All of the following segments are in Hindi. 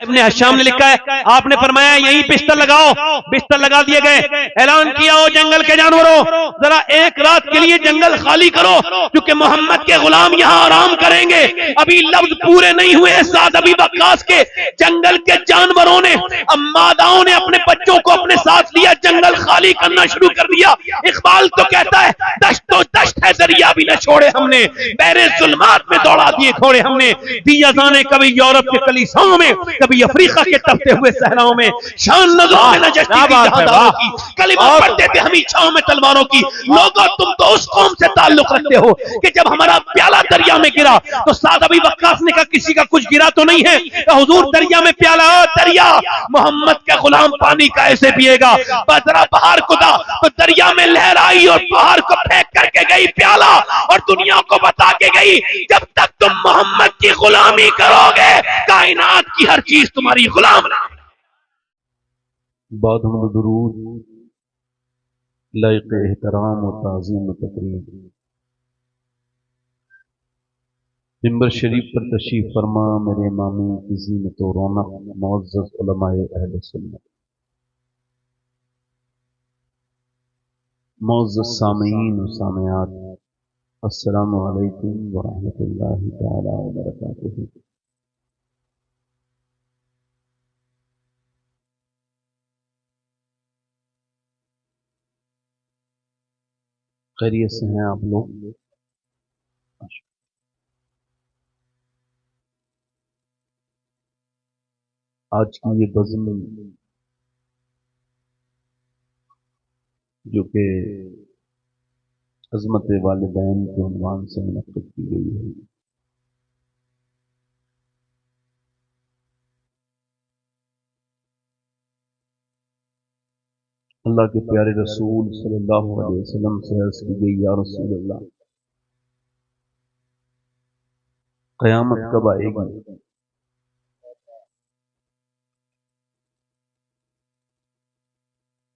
इब्ने हशाम ने लिखा है, आपने फरमाया यही बिस्तर लगाओ, बिस्तर लगा दिए गए। ऐलान किया, हो जंगल के जानवरों, जरा एक रात के लिए जंगल खाली करो, क्योंकि मोहम्मद के गुलाम यहां आराम करेंगे। अभी लफ्ज पूरे नहीं हुए साद अबी वक्कास के, जंगल के जानवरों ने, मादाओं ने अपने बच्चों को अपने साथ लिया, जंगल खाली करना शुरू कर दिया। इकबाल तो कहता है, दश्त तो दश्त है, दरिया भी न छोड़े हमने, बहरे जुल्मात में दौड़ा दिए घोड़े हमने। दिया जाने कभी यूरोप के कलीसाओं में, कभी अफ्रीका के तपते हुए सहराओं में, शान नजरों में न जचती थी जहादारों की, कलिमा पढ़ते थे हम छांव में तलवारों की। लोगों तुम तो उस कौम से ताल्लुक रखते हो कि जब हमारा प्याला दरिया में गिरा तो साद अबी वक्कास ने कहा किसी का कुछ गिरा तो नहीं है? तो हुजूर दरिया में प्याला, दरिया मोहम्मद का गुलाम पानी का ऐसे पिएगा। बदरा बाहर खुदा तो दरिया में लहर आई और बाहर को फेंक करके गई प्याला, और दुनिया को बता के गई, जब तक तुम मोहम्मद की गुलामी करोगे कायनात की हर चीज तुम्हारी गुलाम ना। बाद दुरूद लायक एहतराम और ताज़ीम तकरीम मिंबर शरीफ पर तशरीफ फरमा मेरे इमामी की ज़ीनत व रौनक मुअज़्ज़ज़ उलमाए अहले सुन्नत, मुअज़्ज़ज़ सामीईन व सामियात, अस्सलामु अलैकुम व रहमतुल्लाहि तआला व बरकातुहू। खैरियत से हैं आप लोग? आज की ये बज़्म जो कि अज़मत वालिदैन के उन्वान से मुनक़्क़िद की गई है, अल्लाह के प्यारे रसूल सल्लल्लाहु अलैहि वसल्लम से अर्ज़ की गई, या रसूल अल्लाह, क़यामत कब आएगी?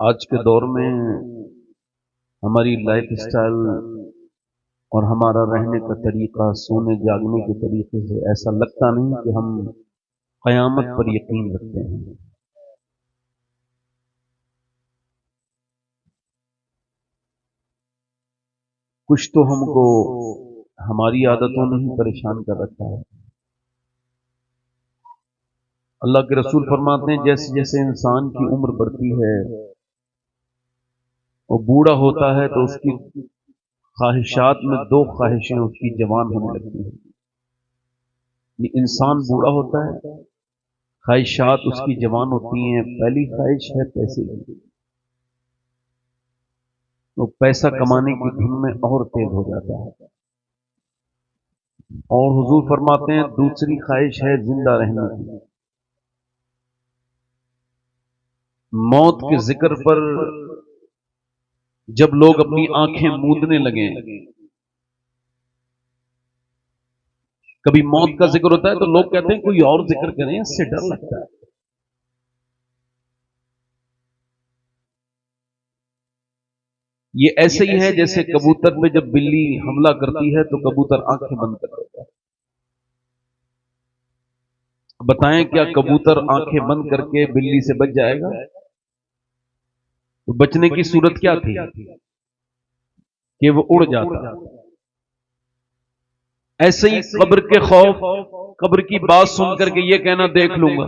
आज के दौर में हमारी लाइफ स्टाइल और हमारा रहने का तरीका, सोने जागने के तरीके से ऐसा लगता नहीं कि हम क़यामत पर यकीन रखते हैं। कुछ तो हमको हमारी आदतों ने ही परेशान कर रखा है। अल्लाह के रसूल फरमाते हैं, जैसे जैसे इंसान की उम्र बढ़ती है, वो बूढ़ा होता है, तो उसकी ख्वाहिशात में दो ख्वाहिशें उसकी जवान होने लगती हैं। ये इंसान बूढ़ा होता है, ख्वाहिशात उसकी जवान होती हैं। पहली ख्वाहिश है पैसे की, तो पैसा कमाने की धुन में और तेज हो जाता है। और हुजूर फरमाते हैं, दूसरी ख्वाहिश है जिंदा रहने की। मौत के जिक्र पर जब लोग अपनी आंखें मूंदने लगे, कभी मौत का जिक्र होता है तो लोग कहते हैं कोई और जिक्र करें, इससे डर लगता है। ये ऐसे ही है जैसे कबूतर पे जब बिल्ली हमला करती है तो कबूतर आंखें बंद कर देता है। बताएं, क्या कबूतर आंखें बंद करके बिल्ली से बच जाएगा? तो बचने की सूरत क्या थी कि वो उड़ जाता। ऐसे ही कब्र के खौफ, कब्र की बात सुन करके ये कहना देख लूंगा।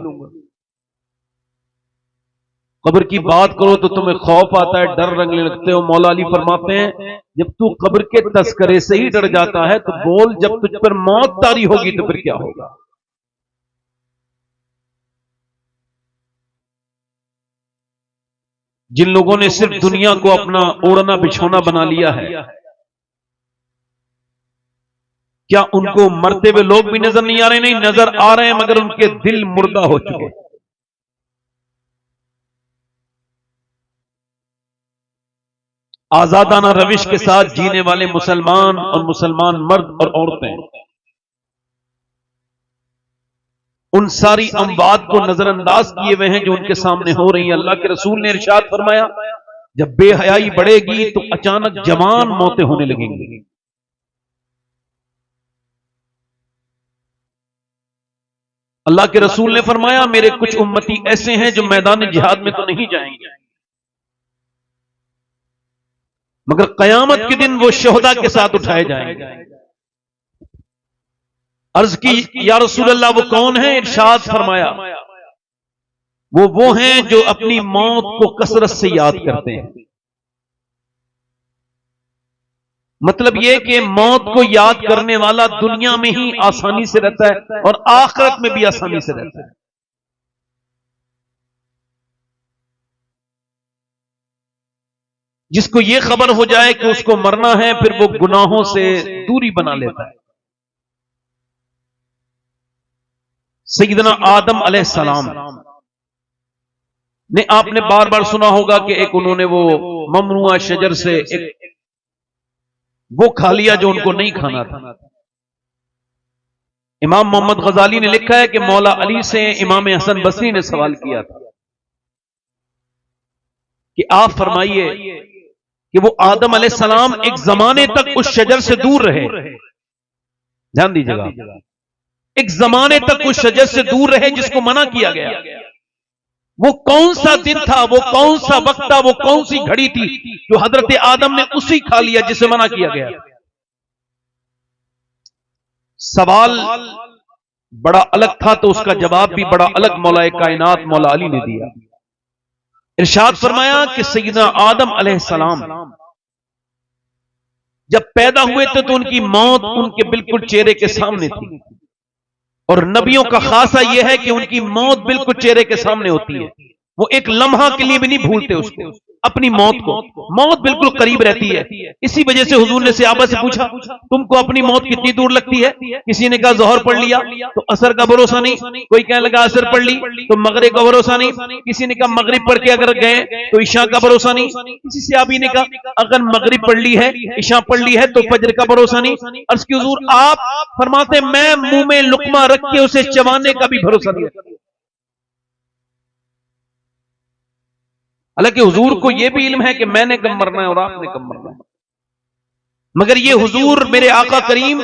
कब्र की बात करो तो तुम्हें खौफ आता है, डर लगने लगते हो। मौला अली फरमाते हैं, जब तू कब्र के तस्करे से ही डर जाता है तो बोल, जब तुझ पर मौत तारी होगी तो फिर क्या होगा? जिन लोगों ने सिर्फ दुनिया को अपना ओढ़ना बिछौना बना लिया है, क्या उनको मरते हुए लोग भी नजर नहीं आ रहे? नहीं, नजर आ रहे हैं, मगर उनके दिल मुर्दा हो चुके। आजादाना रविश के साथ जीने वाले मुसलमान और मुसलमान मर्द और औरतें उन सारी अमवात को नजरअंदाज किए हुए हैं जो उनके सामने हो रही है। अल्लाह के रसूल ने इरशाद फरमाया, जब बेहयाई बढ़ेगी तो अचानक जवान मौतें होने लगेंगी। अल्लाह के रसूल ने फरमाया मेरे कुछ उम्मती ऐसे हैं जो मैदान जिहाद में तो नहीं जाएंगे, मगर कयामत के दिन वो शोहदा के साथ उठाए जाएंगे। अर्ज की या रसूल अल्लाह वो कौन है? इरशाद फरमाया वो हैं जो अपनी मौत को कसरत से याद करते हैं। मतलब यह कि मौत को याद करने वाला दुनिया में ही आसानी से रहता है और आखिरत में भी आसानी से रहता है। जिसको यह खबर हो जाए कि उसको मरना है, फिर वो गुनाहों से दूरी बना लेता है। सैयदना आदम अलैहिस्सलाम ने आपने बार बार सुना होगा कि एक उन्होंने वो ममनुआ शजर से एक वो खा लिया जो उनको नहीं खाना था। इमाम मोहम्मद गजाली ने लिखा है कि मौला अली से इमाम हसन बसरी ने सवाल किया था कि आप फरमाइए कि वो आदम अलैहिस्सलाम एक जमाने तक उस शजर से दूर रहे। ध्यान दीजिएगा, एक जमाने तक उस शजर से दूर रहे जिसको मना किया गया। वो कौन सा दिन था, वो कौन सा वक्त था, वो कौन सी घड़ी थी जो हजरत आदम ने उसी खा लिया जिसे मना किया गया? सवाल बड़ा अलग था तो उसका जवाब भी बड़ा अलग मौला कायनात मौला अली ने दिया। इरशाद फरमाया कि सैयदना आदम अलैहिस्सलाम जब पैदा हुए थे तो उनकी मौत उनके बिल्कुल चेहरे के सामने थी, और नबियों का खासा यह है कि उनकी मौत बिल्कुल चेहरे के सामने होती है। वो एक लम्हा के लिए भी नहीं भूलते उसको, अपनी मौत को। मौत बिल्कुल करीब रहती है। इसी वजह से हुजूर ने सहाबा से पूछा तुमको अपनी मौत कितनी दूर लगती है? किसी ने कहा जोहर पढ़ लिया तो असर का भरोसा नहीं, कोई कहने लगा असर पढ़ ली तो मगरिब का भरोसा नहीं, किसी ने कहा मगरिब पढ़ के अगर गए तो ईशा का भरोसा नहीं, किसी सहाबी ने कहा अगर मगरिब पढ़ ली है, ईशा पढ़ ली है तो फजर का भरोसा नहीं। अर्ज़ की हुजूर आप फरमाते मैं मुंह में लुकमा रख के उसे चबाने का भी भरोसा नहीं है। हालांकि हुजूर को यह भी इल्म है कि मैंने कब मरना है और आपने कब मरना है, मगर ये हुजूर मेरे आका करीम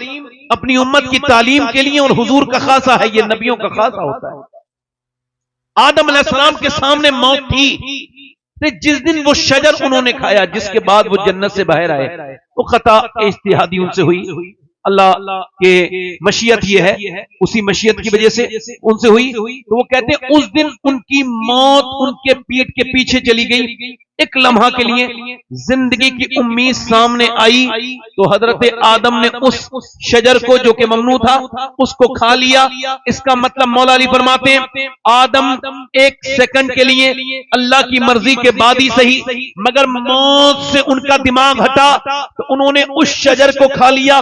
अपनी उम्मत की तालीम के लिए, और हुजूर का खासा है, ये नबियों का खासा होता है। आदम अलैहिस्सलाम के सामने मौत थी, जिस दिन वो शजर उन्होंने खाया जिसके बाद वो जन्नत से बाहर आए, वो खता इज्तिहादी उनसे हुई, अल्लाह के मशीयत ये है, उसी मशीयत की वजह से उनसे हुई। तो वो कहते हैं उस दिन उनकी मौत उनके पीठ के पीछे चली गई। एक लम्हा के लिए जिंदगी की उम्मीद सामने आई तो हजरत आदम ने उस शजर को जो कि ममनू था उसको खा लिया। इसका मतलब मौला अली फरमाते हैं आदम एक सेकंड के लिए अल्लाह की मर्जी के बाद ही सही, मगर मौत से उनका दिमाग हटा तो उन्होंने उस शजर को खा लिया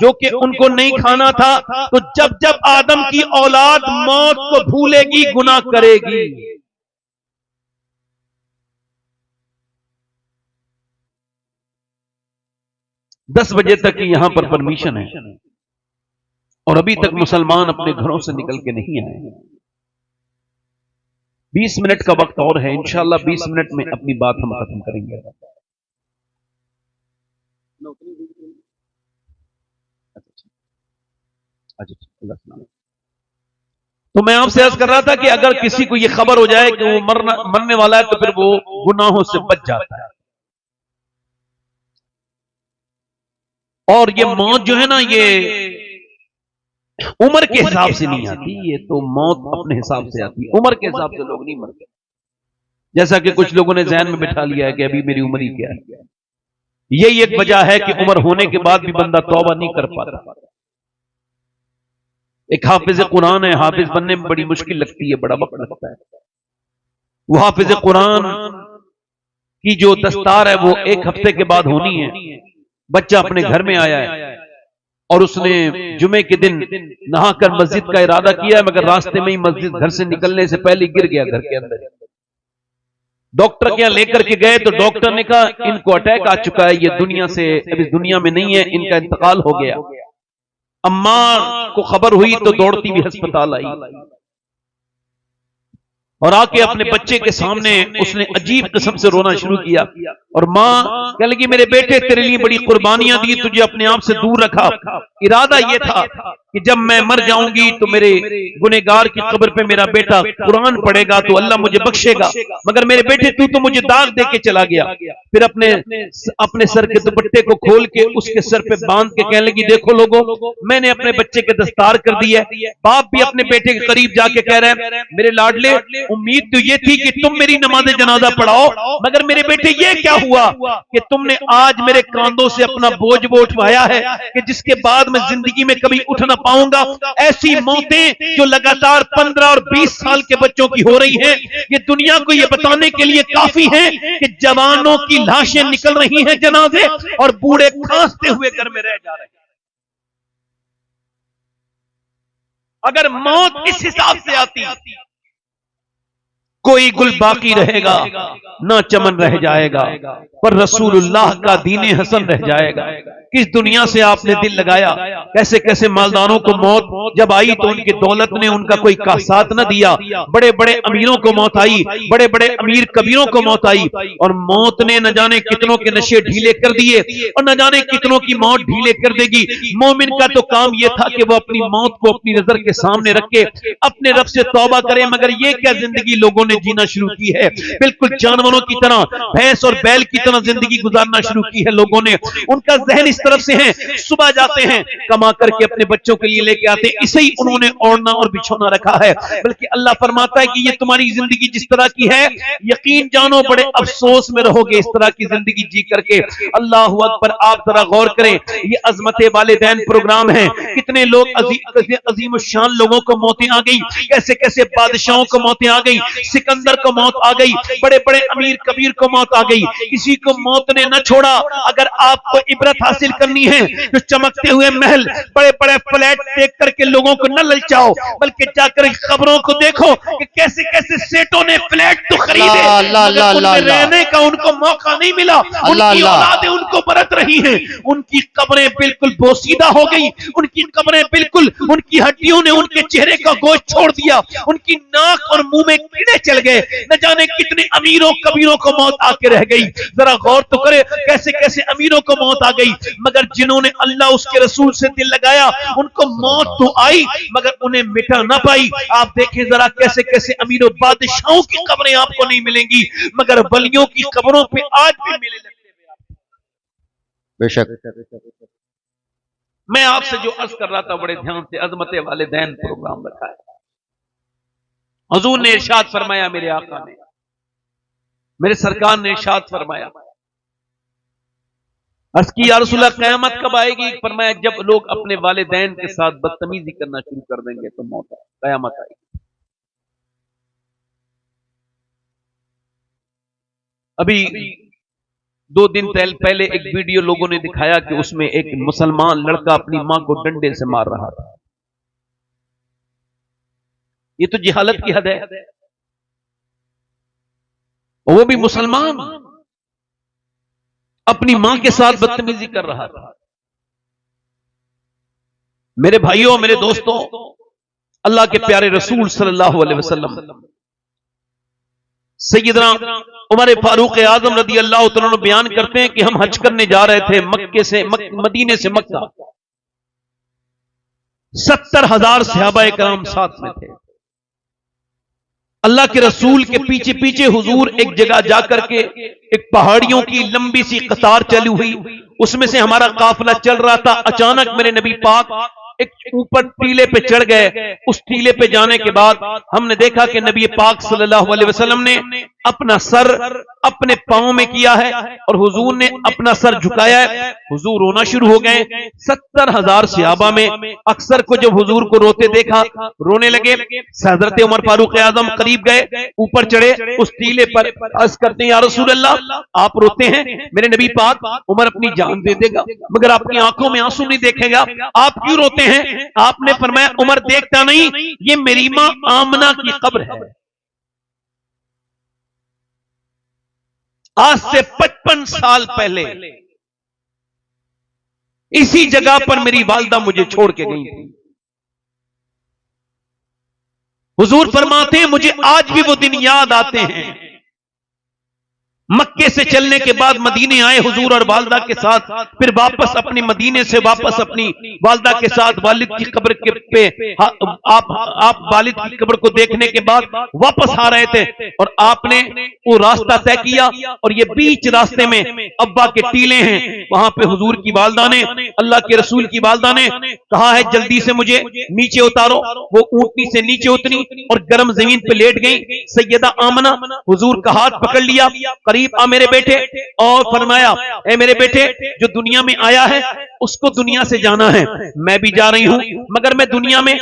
जो कि उनको नहीं खाना था। तो जब जब आदम की औलाद मौत को भूलेगी गुनाह करेगी। दस बजे तक की यहां पर परमिशन है और अभी तक मुसलमान अपने घरों से निकल के नहीं आए। 20 मिनट का वक्त और है, इंशाअल्लाह 20 मिनट में अपनी बात हम खत्म करेंगे। तो मैं आपसे अर्ज कर रहा था कि अगर किसी को यह खबर हो जाए कि वो मरने वाला है तो फिर वो गुनाहों से बच जाता है। और ये मौत जो है ना, ये उम्र के हिसाब से नहीं आती, ये तो मौत अपने हिसाब से आती है। उम्र के हिसाब से लोग नहीं मरते, जैसा कि कुछ लोगों ने ज़हन में बिठा लिया है कि अभी मेरी उम्र ही क्या है। यही एक वजह है कि उम्र होने के बाद भी बंदा तौबा नहीं कर पाता। एक हाफिज कुरान है, हाफिज बनने में बड़ी मुश्किल लगती है, बड़ा वक्त लगता है। वो हाफिज कुरान की जो दस्तार है वो 1 हफ्ते के बाद होनी है। बच्चा अपने घर में आया है और उसने जुमे के दिन नहाकर मस्जिद का इरादा किया है, मगर रास्ते में ही मस्जिद घर से निकलने से पहले गिर गया घर के अंदर। डॉक्टर के यहाँ लेकर के गए तो डॉक्टर ने कहा इनको अटैक आ चुका है, ये दुनिया से अब इस दुनिया में नहीं है, इनका इंतकाल हो गया। अम्मा को खबर हुई तो दौड़ती भी अस्पताल आई। और आके अपने बच्चे के सामने उसने अजीब किस्म से रोना शुरू किया। और माँ कह लगी, मेरे बेटे तेरे लिए बड़ी कुर्बानियां दी, तुझे अपने आप से दूर रखा। इरादा यह था कि जब मैं मर जाऊंगी तो मेरे गुनहगार की कब्र पे मेरा बेटा कुरान पढ़ेगा तो अल्लाह मुझे बख्शेगा, मगर मेरे बेटे तू तो मुझे दाग दे के चला गया। फिर अपने सर के दुपट्टे को खोल के उसके सर पे बांध के कहने लगी, देखो लोगों, मैंने अपने बच्चे के दस्तार कर दी है। बाप भी अपने बेटे के करीब जाके कह रहे हैं, मेरे लाडले, उम्मीद तो ये थी कि तुम मेरी नमाज जनाजा पढ़ाओ, मगर मेरे बेटे ये क्या हुआ कि तुमने आज मेरे कांधों से अपना बोझ वो उठवाया है कि जिसके बाद मैं जिंदगी में कभी उठ ना पाऊंगा। ऐसी मौतें जो लगातार 15 और 20 साल के बच्चों की हो रही हैं, ये दुनिया को ये बताने के लिए काफी है कि जवानों की लाशें निकल रही हैं जनाजे, और बूढ़े खांसते हुए घर में रह जा रहे हैं। अगर मौत इस हिसाब से आती, कोई गुल बाकी रहेगा ना चमन रह जाएगा, पर रसूलुल्लाह का दीन हसन रह जाएगा। किस दुनिया से आपने दिल लगाया, कैसे कैसे मालदारों को मौत जब आई तो उनकी दौलत ने उनका कोई साथ न दिया। बड़े बड़े अमीरों को मौत आई, बड़े बड़े अमीर कबीरों को मौत आई, और मौत ने न जाने कितनों के नशे ढीले कर दिए और न जाने कितनों की मौत ढीले कर देगी। मोमिन का तो काम यह था कि वो अपनी मौत को अपनी नजर के सामने रख के अपने रब से तौबा करे, मगर ये क्या जिंदगी लोगों ने जीना शुरू की है, बिल्कुल जानवरों की तरह, भैंस और बैल की तरह जिंदगी गुजारना शुरू की है लोगों ने। उनका जहन इस तरफ से है, सुबह जाते हैं कमा करके अपने बच्चों के लिए लेके आते हैं, इसे ही उन्होंने ओढ़ना और बिछोना रखा है। बल्कि अल्लाह फरमाता है कि ये तुम्हारी जिंदगी जिस तरह की है, यकीन जानो बड़े अफसोस में रहोगे इस तरह की जिंदगी जी करके। अल्लाह अकबर, आप जरा गौर करें, ये अजमत वालिदैन प्रोग्राम है, कितने लोग अजीम शान लोगों को मौतें आ गई, कैसे कैसे बादशाहों को मौतें आ गई, सिकंदर को मौत आ गई, बड़े बड़े अमीर कबीर को मौत आ गई, किसी को मौत ने न छोड़ा। अगर आपको इबरत हासिल करनी है तो चमकते हुए महल, बड़े बड़े फ्लैट देख करके लोगों को न ललचाओ, बल्कि जाकर खबरों को देखो कि कैसे कैसे सेठों ने फ्लैट तो खरीदे, मगर उनमें रहने का उनको मौका नहीं मिला, उनकी औलादें उनको बरत रही हैं, उनकी कब्रें बिल्कुल बोसीदा हो गई, उनकी कब्रें बिल्कुल, उनकी हड्डियों ने उनके चेहरे का गोश्त छोड़ दिया, उनकी नाक और मुंह में कीड़े चल गए, न जाने कितने अमीरों कबीरों को मौत आके रह गई। जरा गौर तो करे कैसे कैसे अमीरों को मौत आ गई, मगर जिन्होंने अल्लाह उसके रसूल से दिल लगाया उनको मौत तो आई मगर उन्हें मिटा ना पाई। आप देखें जरा कैसे कैसे अमीरों बादशाहों की कब्रें आपको नहीं मिलेंगी, मगर वलियों की कब्रों पे आज भी मिले लगते हैं। बेशक मैं आपसे जो अर्ज कर रहा था बड़े ध्यान से, अजमत वालिदैन प्रोग्राम रखा है। हुजूर ने इरशाद फरमाया, मेरे आका ने, मेरे सरकार ने इरशाद फरमाया, अर्ज की या रसूलल्लाह क़यामत कब आएगी? फरमाया जब लोग अपने वालिदैन के साथ बदतमीजी करना शुरू कर देंगे तो मौत क़यामत आएगी। अभी 2 दिन पहले एक वीडियो लोगों ने दिखाया कि उसमें एक मुसलमान लड़का अपनी मां को डंडे से मार रहा था। ये तो जिहालत की हद है, वो भी मुसलमान अपनी मां के साथ बदतमीजी कर रहा था। मेरे भाइयों, मेरे दोस्तों, अल्लाह के प्यारे रसूल सल्लल्लाहु अलैहि वसल्लम सैयदना उमर फारूक आजम रदी अल्लाह तआला अन्हु बयान करते हैं कि हम हज करने जा रहे थे मदीने से मक्का। 70,000 सहाबा किराम साथ में थे। अल्लाह के रसूल के पीछे पीछे हुजूर एक जगह जाकर के एक पहाड़ियों की लंबी सी कतार चली हुई, उसमें से हमारा काफिला चल रहा था। अचानक मेरे नबी पाक एक ऊपर टीले पे चढ़ गए। उस टीले पे जाने के बाद हमने देखा कि नबी पाक सल्लल्लाहु अलैहि वसल्लम ने अपना सर अपने पांव में किया है और हुजूर ने अपना सर झुकाया है। हुजूर रोना शुरू हो गए। 70,000 सहाबा में अक्सर को जब हुजूर को रोते देखा, रोने लगे। हजरत उमर फारूक आजम करीब गए, ऊपर चढ़े, उस टीले पर अर्ज करते हैं, या रसूल अल्लाह, आप रोते हैं, मेरे नबी पाक उमर अपनी जान दे देगा मगर आपकी आंखों में आंसू नहीं देखेगा, आप क्यों रोते हैं? आपने फरमाया, उमर देखता नहीं, ये मेरी मां आमना की कब्र है। आज से 55 साल पहले इसी जगह पर मेरी वालिदा मुझे छोड़ के गई थी। हुजूर फरमाते हैं मुझे आज भी वो दिन याद आते हैं। मक्के से चलने के बाद मदीने आए हुजूर और वालदा के साथ, फिर वापस अपने मदीने से वापस अपनी वालदा के साथ वालिद की कब्र के पे आप वालिद की कब्र को देखने के बाद वापस आ रहे थे और आपने वो रास्ता तय किया और ये बीच रास्ते में अब्बा के टीले हैं, वहां पे हुजूर की वालदा ने, अल्लाह के रसूल की वालदा ने कहा है जल्दी से मुझे नीचे उतारो। वो ऊंटनी से नीचे उतरी और गर्म जमीन पे लेट गई। सैयदा आमना हुजूर का हाथ पकड़ लिया, करीब आ मेरे बेटे, और फरमाया ए मेरे बेटे जो दुनिया में आया है उसको दुनिया से जाना है, मैं भी जा रही हूं, मगर मैं दुनिया में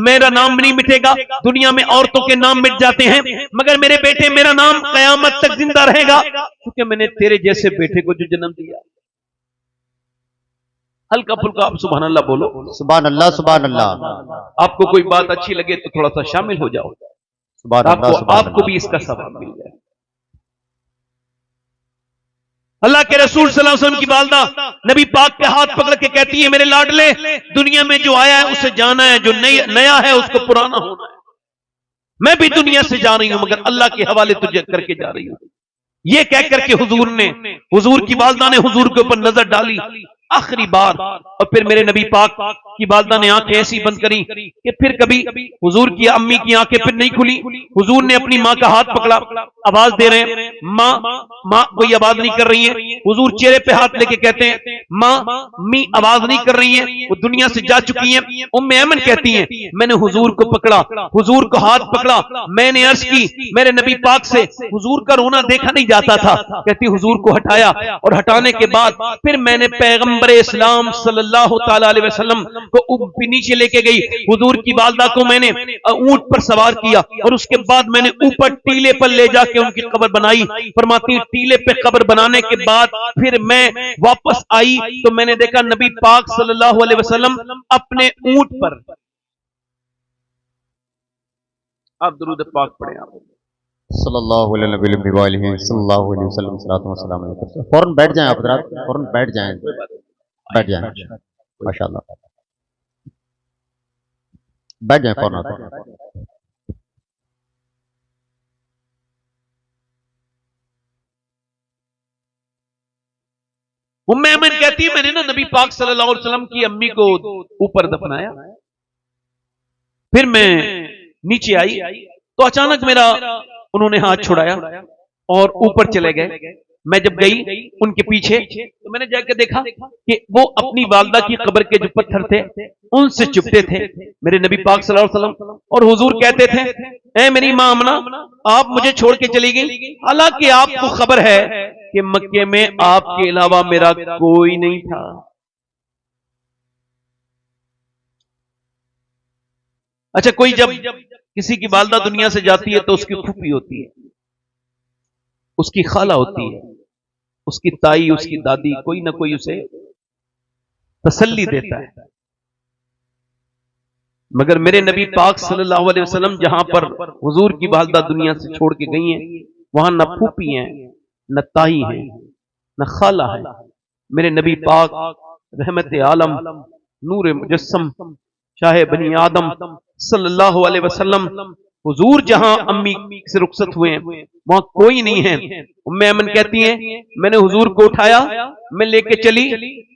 मेरा नाम नहीं मिटेगा। दुनिया में औरतों के नाम मिट जाते हैं, मगर मेरे बेटे मेरा नाम कयामत तक जिंदा रहेगा, क्योंकि मैंने तेरे जैसे बेटे को जो जन्म दिया। हल्का फुल्का आप सुभान अल्लाह बोलो, सुभान अल्लाह सुभान अल्लाह। आपको कोई बात अच्छी लगे तो थोड़ा सा शामिल हो जाओ, आपको भी इसका सवाब मिल जाए। अल्लाह के रसूल सल्लल्लाहु अलैहि वसल्लम की वालदा नबी पाक के हाथ पकड़ के कहती है मेरे लाडले, दुनिया में जो आया है उसे जाना है, जो नया है उसको पुराना होना है। मैं भी दुनिया से जा रही हूं, मगर अल्लाह के हवाले तुझे करके जा रही हूं। ये कह करके हुजूर की वालदा ने हुजूर के ऊपर नजर डाली आखिरी बार, और फिर मेरे नबी पाक की वालदा ने आंखें ऐसी बंद करी कि फिर कभी हुजूर की अम्मी की आंखें फिर नहीं खुली। हुजूर ने अपनी मां का हाथ पकड़ा, आवाज दे रहे हैं मां मां, कोई आवाज नहीं कर रही है। हुजूर चेहरे पे हाथ लेके कहते हैं मां मी, आवाज नहीं कर रही है, वो दुनिया से जा चुकी हैं। उम्मे ऐमन कहती हैं मैंने हुजूर को पकड़ा, हुजूर को हाथ पकड़ा, मैंने अर्ज की मेरे नबी पाक से हुजूर का रोना देखा नहीं जाता था। कहती हुजूर को हटाया और हटाने के बाद फिर मैंने पैगंबर इस्लाम सल्लल्लाहु ताला अलैहि वसल्लम को नीचे लेके गई। हुजूर की वालदा को मैंने ऊंट पर सवार किया और उसके बाद मैंने ऊपर टीले पर ले जाके उनकी कब्र बनाई। फरमाती टीले पे कब्र बनाने के बाद फिर मैं वापस आई तो मैंने देखा नबी पाक सल्लल्लाहु अलैहि वसल्लम अपने ऊंट पर। आप दुरूद पाक पढ़े आप सल्लल्लाहु अलैहि वसल्लम। फौरन बैठ जाएं आप, फौरन बैठ जाएं, बैठ जाएं, माशाअल्लाह बैठ जाएं फौरन। उम्मे ऐमन कहती है मैंने ना नबी पाक सल्लल्लाहु अलैहि वसल्लम की अम्मी को ऊपर दफनाया, फिर मैं नीचे आई तो अचानक मेरा उन्होंने हाथ छुड़ाया और ऊपर चले गए। मैं जब गई उनके पीछे तो मैंने जाकर देखा कि वो अपनी वालदा की कब्र के जो पत्थर थे उनसे चिपटे थे मेरे नबी पाक सल्लल्लाहु अलैहि वसल्लम, और हुजूर कहते थे ऐ मेरी मां आमना आप मुझे छोड़ के चली गई, हालांकि आपको खबर है कि मक्के में आपके अलावा मेरा कोई नहीं था। अच्छा, कोई जब किसी की वालदा दुनिया से जाती है तो उसकी फूफी होती है, उसकी खाला होती है, उसकी ताई, उसकी दादी, कोई ना कोई उसे तसल्ली देता है। मगर मेरे नबी पाक सल्लल्लाहु अलैहि वसल्लम जहां पर हुजूर की वालदा दुनिया से छोड़ के गई हैं वहां न फूफी हैं, न ताई हैं, न खाला है। मेरे नबी पाक रहमत आलम नूर मुजस्सम शाहे बनी आदम सल्लल्लाहु अलैहि वसल्लम हुजूर जहां अम्मी से रुखसत हुए वहां कोई नहीं है। उम्मे ऐमन कहती हैं मैंने हुजूर को उठाया, मैं लेके चली।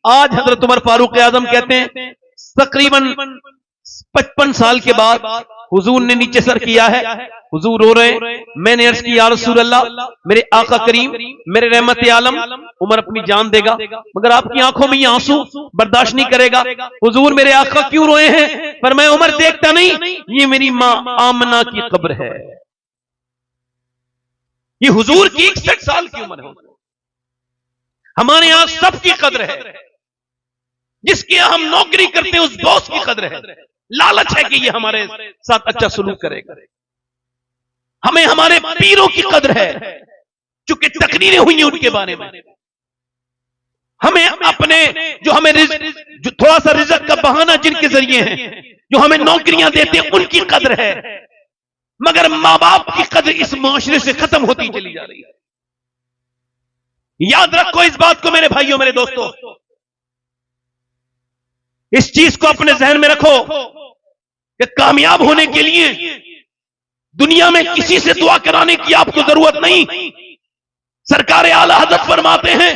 आज हजरत उमर फारूक आजम कहते हैं तकरीबन 55 साल के बाद हुजूर ने नीचे सर किया है, हुजूर रो रहे। मैंने अर्ज की या रसूल अल्लाह, मेरे आका करीम, मेरे रहमत आलम, उमर अपनी जान देगा मगर आपकी आंखों में ये आंसू बर्दाश्त नहीं करेगा। हुजूर मेरे आका क्यों रोए हैं? पर मैं उमर देखता नहीं, ये मेरी मां आमना की कब्र है। ये हुजूर की 61 साल की उम्र है। हमारे यहां सबकी कद्र है, जिसके यहां हम नौकरी करते हैं उस बॉस की कद्र है। लालच है कि ये हमारे साथ अच्छा सलूक करेगा। हमें हमारे पीरों की कद्र है, चूंकि तकरीरें हुई हैं उनके बारे में। हमें अपने जो हमें जो थोड़ा सा रिज़्क़ का बहाना जिनके जरिए है, जो हमें नौकरियां देते हैं उनकी कद्र है, मगर मां बाप की कद्र इस मुआशरे से खत्म होती चली जा रही है। याद रखो इस बात को मेरे भाइयों, मेरे दोस्तों, इस चीज को अपने जहन में रखो कि कामयाब होने के लिए दुनिया में किसी से दुआ कराने की आपको जरूरत नहीं। सरकार आला हज़रत फरमाते हैं,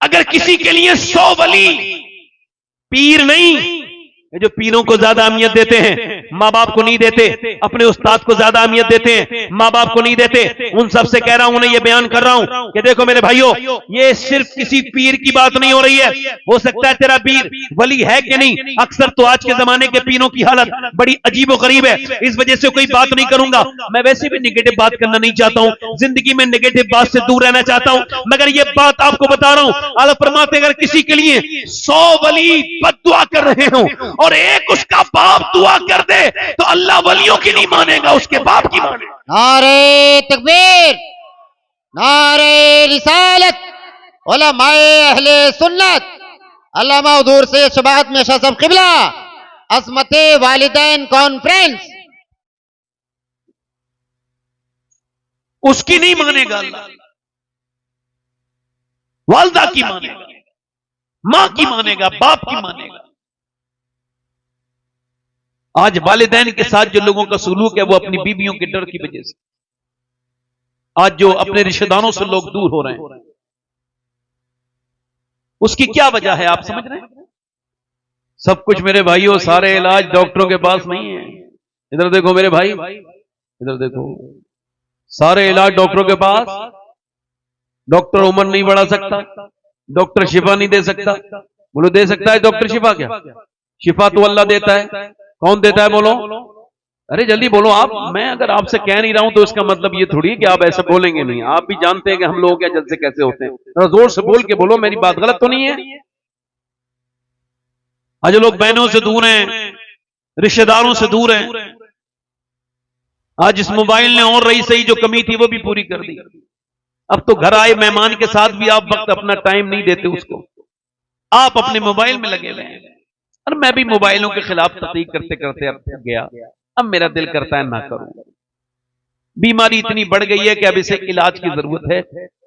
अगर किसी के लिए 100 वली, पीर नहीं, ये जो पीरों को ज्यादा अहमियत देते हैं, माँ बाप को नहीं देते, अपने उस्ताद को ज्यादा अहमियत देते हैं, माँ बाप को नहीं देते, उन सब से कह रहा हूं, उन्हें ये बयान कर रहा हूं कि देखो मेरे भाइयों, ये सिर्फ किसी पीर की बात नहीं हो रही है। हो सकता है तेरा पीर वली है कि नहीं। अक्सर तो आज के जमाने के पीरों की हालत बड़ी अजीबो गरीब है, इस वजह से कोई बात नहीं करूंगा। मैं वैसे भी निगेटिव बात करना नहीं चाहता हूं, जिंदगी में निगेटिव बात से दूर रहना चाहता हूं, मगर ये बात आपको बता रहा हूं। आला फरमाते अगर किसी के लिए 100 वली बद्दुआ कर रहे हो और एक उसका बाप दुआ कर दे, तो अल्लाह वलियों की नहीं मानेगा, उसके बाप की मानेगा। नारे तकबीर, नारे रिसालत, उलमाए अहले सुन्नत, अल्लामा हुजूर से शबात में शाह साहब क़िबला, अज़मते वालिदैन कॉन्फ्रेंस, उसकी नहीं मानेगा अल्लाह, वालदा की मानेगा, मां की मानेगा, बाप की मानेगा। आज वालिदैन के साथ जो लोगों का सलूक है वो अपनी बीवियों के डर की वजह से, आज जो अपने रिश्तेदारों से लोग दूर हो रहे हैं, उसकी क्या वजह है आप समझ रहे हैं? सब कुछ मेरे भाइयों, सारे इलाज डॉक्टरों के पास नहीं है। इधर देखो मेरे भाई, इधर देखो, सारे इलाज डॉक्टरों के पास, डॉक्टर उम्र नहीं बढ़ा सकता, डॉक्टर शिफा नहीं दे सकता। बोलो दे सकता है डॉक्टर शिफा? क्या शिफा तो अल्लाह देता है। कौन देता है बोलो? अरे जल्दी बोलो आप। मैं अगर आपसे कह नहीं रहा हूं तो इसका मतलब ये थोड़ी है कि आप ऐसा बोलेंगे नहीं। आप भी जानते हैं कि हम लोग क्या जलसे कैसे होते हैं। जोर से बोल के बोलो, मेरी बात गलत तो नहीं है? आज लोग बहनों से दूर हैं, रिश्तेदारों से दूर हैं। आज इस मोबाइल ने और रही सही जो कमी थी वो भी पूरी कर दी। अब तो घर आए मेहमान के साथ भी आप वक्त अपना टाइम नहीं देते उसको, आप अपने मोबाइल में लगे हुए हैं। और मैं भी मोबाइलों के खिलाफ तहकीक करते करते अब थक गया। अब मेरा दिल करता है ना करूं। बीमारी इतनी बढ़ गई है कि अब इसे इलाज की जरूरत है।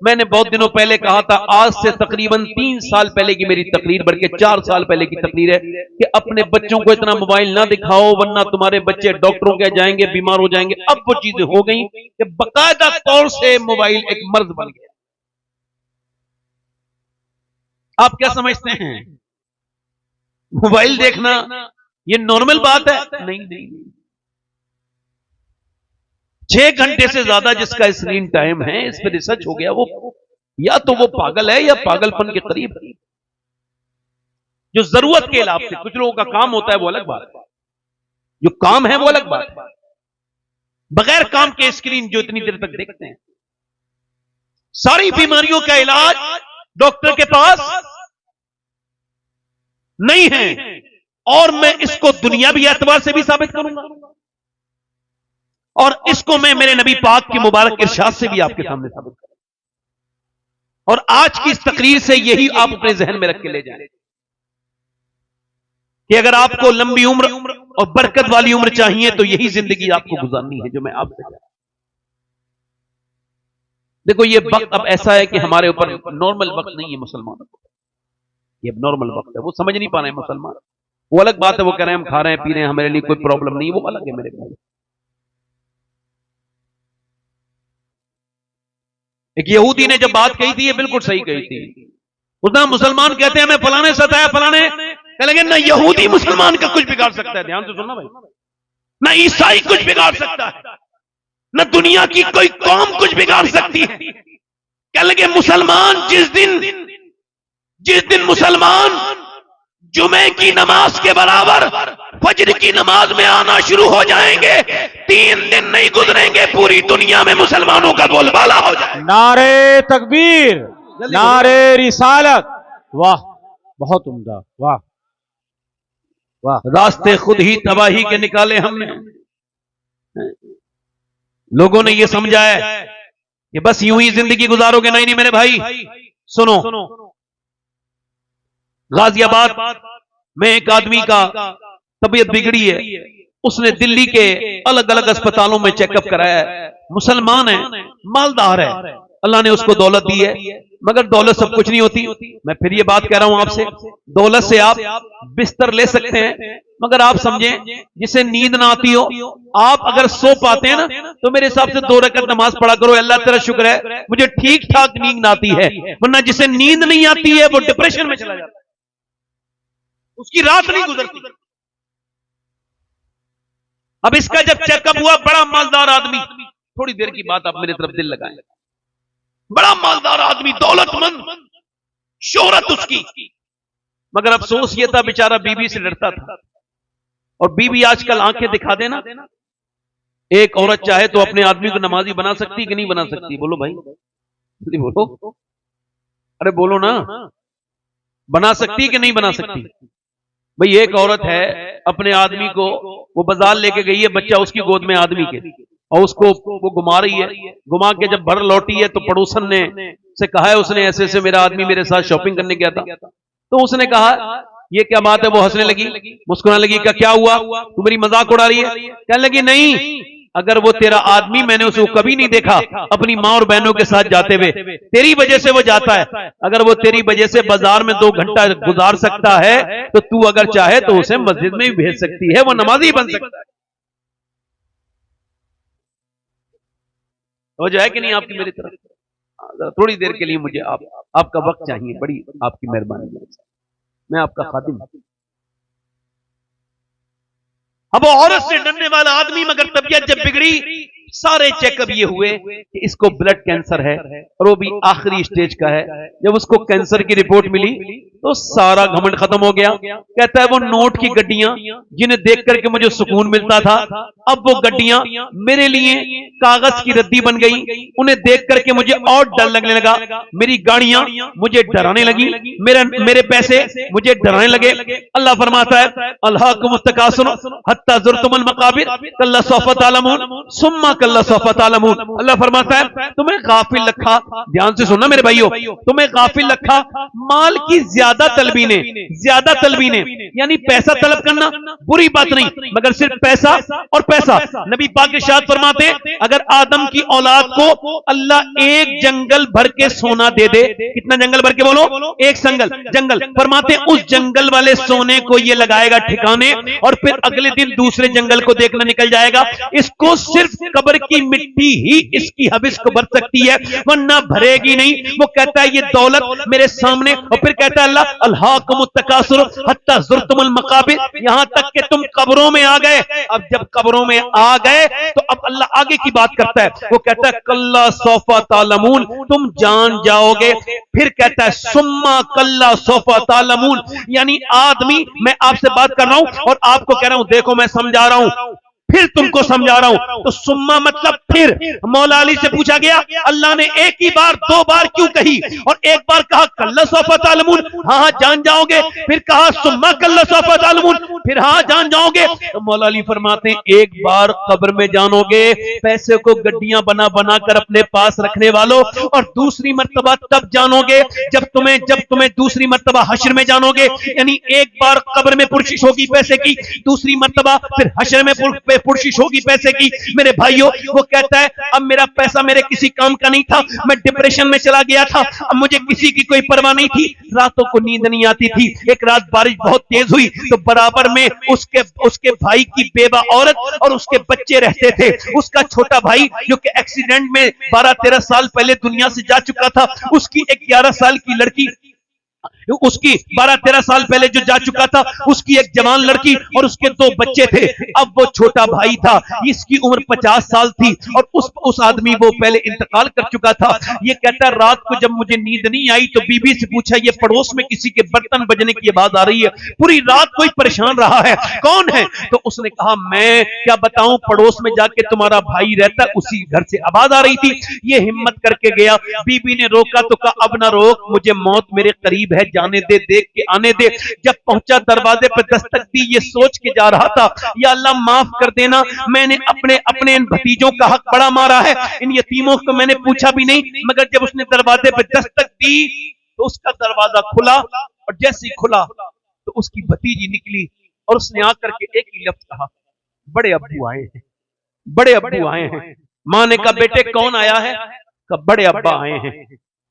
मैंने बहुत दिनों पहले कहा था, आज से तकरीबन 3 साल पहले की मेरी तकरीर, बल्कि 4 साल पहले की तकरीर है कि अपने बच्चों को इतना मोबाइल ना दिखाओ वरना तुम्हारे बच्चे डॉक्टरों के जाएंगे, बीमार हो जाएंगे। अब वो चीजें हो गई कि बाकायदा तौर से मोबाइल एक मर्ज बन गया। आप क्या समझते हैं? मोबाइल देखना ये नॉर्मल बात है? नहीं नहीं, 6 घंटे से ज्यादा जिसका स्क्रीन टाइम है, इस पर रिसर्च हो गया, वो या तो वो पागल है या पागलपन के करीब है। जो जरूरत के हिसाब से कुछ लोगों का काम होता है वो अलग बात है, जो काम है वो अलग बात है। बगैर काम के स्क्रीन जो इतनी देर तक देखते हैं, सारी बीमारियों का इलाज डॉक्टर के पास नहीं है। और मैं इसको दुनियावी एतबार से भी साबित करूंगा और इसको मैं मेरे नबी पाक की मुबारक इरशाद से भी आपके सामने साबित करूंगा। और आज की इस तकरीर से यही आप अपने जहन में रख के ले जाएं कि अगर आपको लंबी उम्र और बरकत वाली उम्र चाहिए तो यही जिंदगी आपको गुजारनी है जो मैं आपसे कह रहा हूं। देखो ये वक्त अब ऐसा है कि हमारे ऊपर नॉर्मल वक्त नहीं है मुसलमानों को, ये नॉर्मल वक्त है। वो समझ नहीं पा रहे हैं मुसलमान। वो अलग बात है, वो कह रहे हैं हम खा रहे हैं पी रहे हैं, हमारे लिए कोई प्रॉब्लम नहीं, वो अलग है मेरे भाई। एक यहूदी ने जब बात कही थी, ये बिल्कुल सही कही थी। उसने मुसलमान कहते हैं हमें फलाने सताया, फलाने कह लगे ना यहूदी मुसलमान का कुछ बिगाड़ सकता है। ध्यान से सुनना भाई, ना ईसाई कुछ बिगाड़ सकता है, ना दुनिया की कोई कौम कुछ बिगाड़ सकती है। कह लगे मुसलमान जिस दिन मुसलमान जुमे की नमाज के बराबर फजर की नमाज में आना शुरू हो जाएंगे, 3 दिन नहीं गुजरेंगे पूरी दुनिया में मुसलमानों का बोलबाला हो जाए। नारे तकबीर, नारे रिसालत, वाह बहुत उम्दा, वाह वाह। रास्ते खुद ही तबाही के निकाले हमने। लोगों ने यह समझा है कि बस यूं ही जिंदगी गुजारोगे। नहीं नहीं मेरे भाई सुनो, गाजियाबाद में एक आदमी का तबीयत बिगड़ी है, उसने दिल्ली के अलग अलग अस्पतालों में चेकअप कराया है। मुसलमान है, मालदार है, अल्लाह ने उसको दौलत दी है, मगर दौलत सब कुछ नहीं होती। मैं फिर ये बात कह रहा हूं आपसे, दौलत से आप बिस्तर ले सकते हैं, मगर आप समझें जिसे नींद ना आती हो, आप अगर सो पाते हैं ना तो मेरे हिसाब से 2 रकात नमाज पढ़ा करो, अल्लाह तेरा शुक्र है मुझे ठीक ठाक नींद आती है। वरना जिसे नींद नहीं आती है वो डिप्रेशन में चला जाता है, उसकी रात नहीं गुजरती। अब इसका जब चेकअप हुआ, बड़ा मालदार आदमी, थोड़ी देर की बात आप मेरी तरफ दिल लगाएं, बड़ा मालदार आदमी, दौलतमंद, शोहरत उसकी, मगर अफसोस यह था बेचारा बीवी से डरता था। और बीवी आजकल आंखें दिखा देना, एक औरत चाहे तो अपने आदमी को नमाजी बना सकती कि नहीं बना सकती? बोलो भाई, बोलो, अरे बोलो ना, बना सकती कि नहीं बना सकती? भाई एक औरत है, अपने आदमी को वो बाजार लेके गई है, बच्चा उसकी गोद में आदमी के, और उसको वो घुमा रही है, घुमा के जब भर लौटी है तो पड़ोसन ने से कहा है, उसने ऐसे ऐसे मेरा आदमी मेरे साथ शॉपिंग करने गया था, तो उसने कहा ये क्या बात है? वो हंसने लगी, मुस्कुराने लगी, क्या हुआ, तू मेरी मजाक उड़ा रही है? कहने लगी नहीं, अगर वो तेरा आदमी, मैंने उसको कभी नहीं देखा अपनी माँ और बहनों के साथ जाते हुए, तेरी वजह से वो जाता है, अगर वो तेरी वजह से बाजार में 2 घंटा गुजार सकता है तो तू अगर चाहे तो उसे मस्जिद में भी भेज सकती है, वो नमाजी बन सकता है। वो जो है कि नहीं आपकी मेरी तरफ? थोड़ी देर के लिए मुझे आपका वक्त चाहिए, बड़ी आपकी मेहरबानी, मैं आपका खादिम। अब वो औरत से डरने वाला आदमी, मगर तबीयत जब बिगड़ी, सारे चेकअप ये हुए कि इसको ब्लड कैंसर है और वो भी आखिरी स्टेज का है। जब उसको कैंसर की रिपोर्ट मिली तो सारा घमंड खत्म हो गया। कहता है वो नोट की गड्डियां जिन्हें देख करके मुझे सुकून मिलता था, अब वो गड्डियां मेरे लिए कागज की रद्दी बन गई, उन्हें देख करके मुझे और डर लगने लगा। मेरी गाड़ियां मुझे डराने लगी, मेरे पैसे मुझे डराने लगे। अल्लाह फरमाता है अल्हाकुमुत तकासुर हत्ता ज़ुरतुमुल मकाबिर कल्ला सौफ़ा तअलमून सुम्मा कल्ला सौफ़ा तअलमून। अल्लाह फरमाता है तुम्हें गाफिल रखा, ध्यान से सुनना मेरे भाइयों, तुम्हें गाफिल रखा माल की ज्यादा तलबी ने, यानी पैसा तलब करना बुरी बात नहीं, मगर सिर्फ पैसा और पैसा। नबी पाक इरशाद फरमाते अगर आदम की औलाद को अल्लाह एक जंगल भर के सोना दे दे, कितना जंगल भर के बोलो? एक जंगल, फरमाते उस जंगल वाले सोने को ये लगाएगा ठिकाने और फिर अगले दिन दूसरे जंगल को देखने निकल जाएगा। इसको सिर्फ कब्र की मिट्टी ही इसकी हबिस को भर सकती है, वरना भरेगी नहीं। वो कहता है ये दौलत मेरे सामने, और फिर कहता है अल्लाह अल्हाकुमुत तकासुर हत्ता ज़ुरतुमुल मकाबिर, यहां तक कि तुम कब्रों में आ गए। अब जब कब्रों में आ गए तो अब अल्लाह आगे की बात करता है, वो कहता है कल्ला सौफ़ा तअलमून, तुम जान जाओगे। फिर कहता है सुम्मा कल्ला सौफ़ा तअलमून, यानी आदमी, मैं आपसे बात कर रहा हूं और आपको कह रहा हूं देखो मैं समझा रहा हूं, फिर तुमको समझा रहा हूं। तो सुम्मा मतलब फिर। मौला अली से पूछा गया अल्लाह ने एक ही बार 2 बार क्यों कही, और एक बार कहा कल्ला सौफ़ा तअलमून, हाँ जान जाओगे, फिर कहा सुम्मा कल्ला सौफ़ा तअलमून, फिर हाँ जान जाओगे। तो मौला अली फरमाते हैं एक बार कब्र में जानोगे पैसे को गड्डियां बना बना कर अपने पास रखने वालों, और दूसरी मर्तबा तब जानोगे जब तुम्हें दूसरी मर्तबा हश्र में जानोगे, यानी एक बार कब्र में पुरशिश होगी पैसे की, दूसरी मर्तबा फिर हश्र में पुरशिश होगी पैसे की। मेरे भाइयों, वो कहता है अब मेरा पैसा मेरे किसी काम का नहीं था, मैं डिप्रेशन में चला गया था, अब मुझे किसी की कोई परवाह नहीं थी, रातों को नींद नहीं आती थी। एक रात बारिश बहुत तेज हुई तो बराबर में उसके भाई की बेवा औरत और उसके बच्चे रहते थे। उसका छोटा भाई जो कि एक्सीडेंट में 12-13 साल पहले दुनिया से जा चुका था, उसकी एक 11 साल की लड़की, उसकी 12-13 साल पहले जो जा चुका था, उसकी एक जवान लड़की और उसके 2 बच्चे थे। अब वो छोटा भाई था, इसकी उम्र 50 साल थी और उस आदमी वो पहले इंतकाल कर चुका था। ये कहता रात को जब मुझे नींद नहीं आई तो बीबी से पूछा ये पड़ोस में किसी के बर्तन बजने की आवाज आ रही है, पूरी रात कोई परेशान रहा है, कौन है? तो उसने कहा मैं क्या बताऊं, पड़ोस में जाके तुम्हारा भाई रहता, उसी घर से आवाज आ रही थी। ये हिम्मत करके गया, बीबी ने रोका तो कहा अब ना रोक, मुझे मौत मेरे करीब है, जाने दे, देख के आने दे। जब पहुंचा दरवाजे पर दस्तक दी, ये सोच के जा रहा था या अल्लाह माफ कर देना, मैंने अपने इन भतीजों का हक बड़ा मारा है, इन यतीमों को मैंने पूछा भी नहीं। मगर जब उसने दरवाजे पर दस्तक दी तो उसका दरवाजा खुला, और जैसे ही खुला तो उसकी भतीजी निकली और उसने आकर के एक ही लफ्ज कहा बड़े अब्बू आए हैं, बड़े अब्बू आए हैं। मां ने कहा बेटे कौन आया है? कहा बड़े अब्बा आए हैं।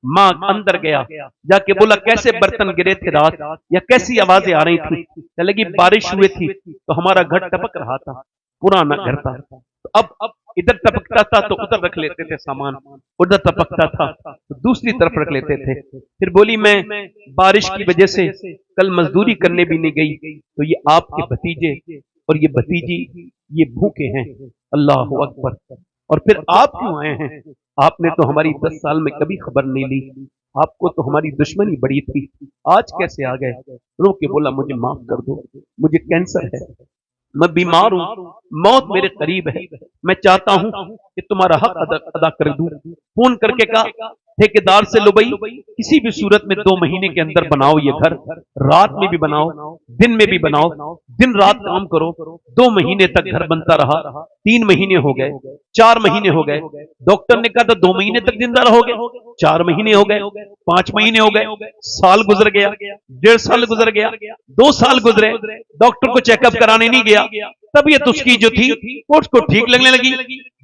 माँ अंदर गया, जाके बोला कैसे बर्तन गिरे थे रात, या कैसी आवाजें आ रही थी। कहने लगी बारिश हुई थी तो हमारा घर टपक रहा था, पुराना घर था, तो अब इधर टपकता था तो उधर रख लेते थे सामान, उधर टपकता था तो दूसरी तरफ रख लेते थे। फिर बोली मैं बारिश की वजह से कल मजदूरी करने भी नहीं गई, तो ये आपके भतीजे और ये भतीजी ये भूखे हैं। अल्लाह अकबर। और फिर आप क्यों आए हैं? आपने तो हमारी 10 साल में कभी खबर नहीं ली, आपको तो हमारी दुश्मनी बड़ी थी, आज कैसे आ गए? रो के बोला मुझे माफ कर दो, मुझे कैंसर है, मैं बीमार हूं, मौत मेरे करीब है, मैं चाहता हूं कि तुम्हारा हक अदा कर दूं। फोन करके कहा ठेकेदार से, लो भाई किसी भी सूरत में 2 महीने के अंदर बनाओ ये घर, रात में भी बनाओ दिन में भी बनाओ, दिन रात काम करो। 2 महीने तक घर बनता रहा, 3 महीने हो गए, 4 महीने हो गए, डॉक्टर ने कहा था 2 महीने तक जिंदा रहोगे, 4 महीने हो गए, 5 महीने हो गए, साल गुजर गया, 1.5 साल गुजर गया, 2 साल गुजरे, डॉक्टर को चेकअप कराने नहीं गया, तबीयत उसकी जो थी वो उसको ठीक लगने लगी,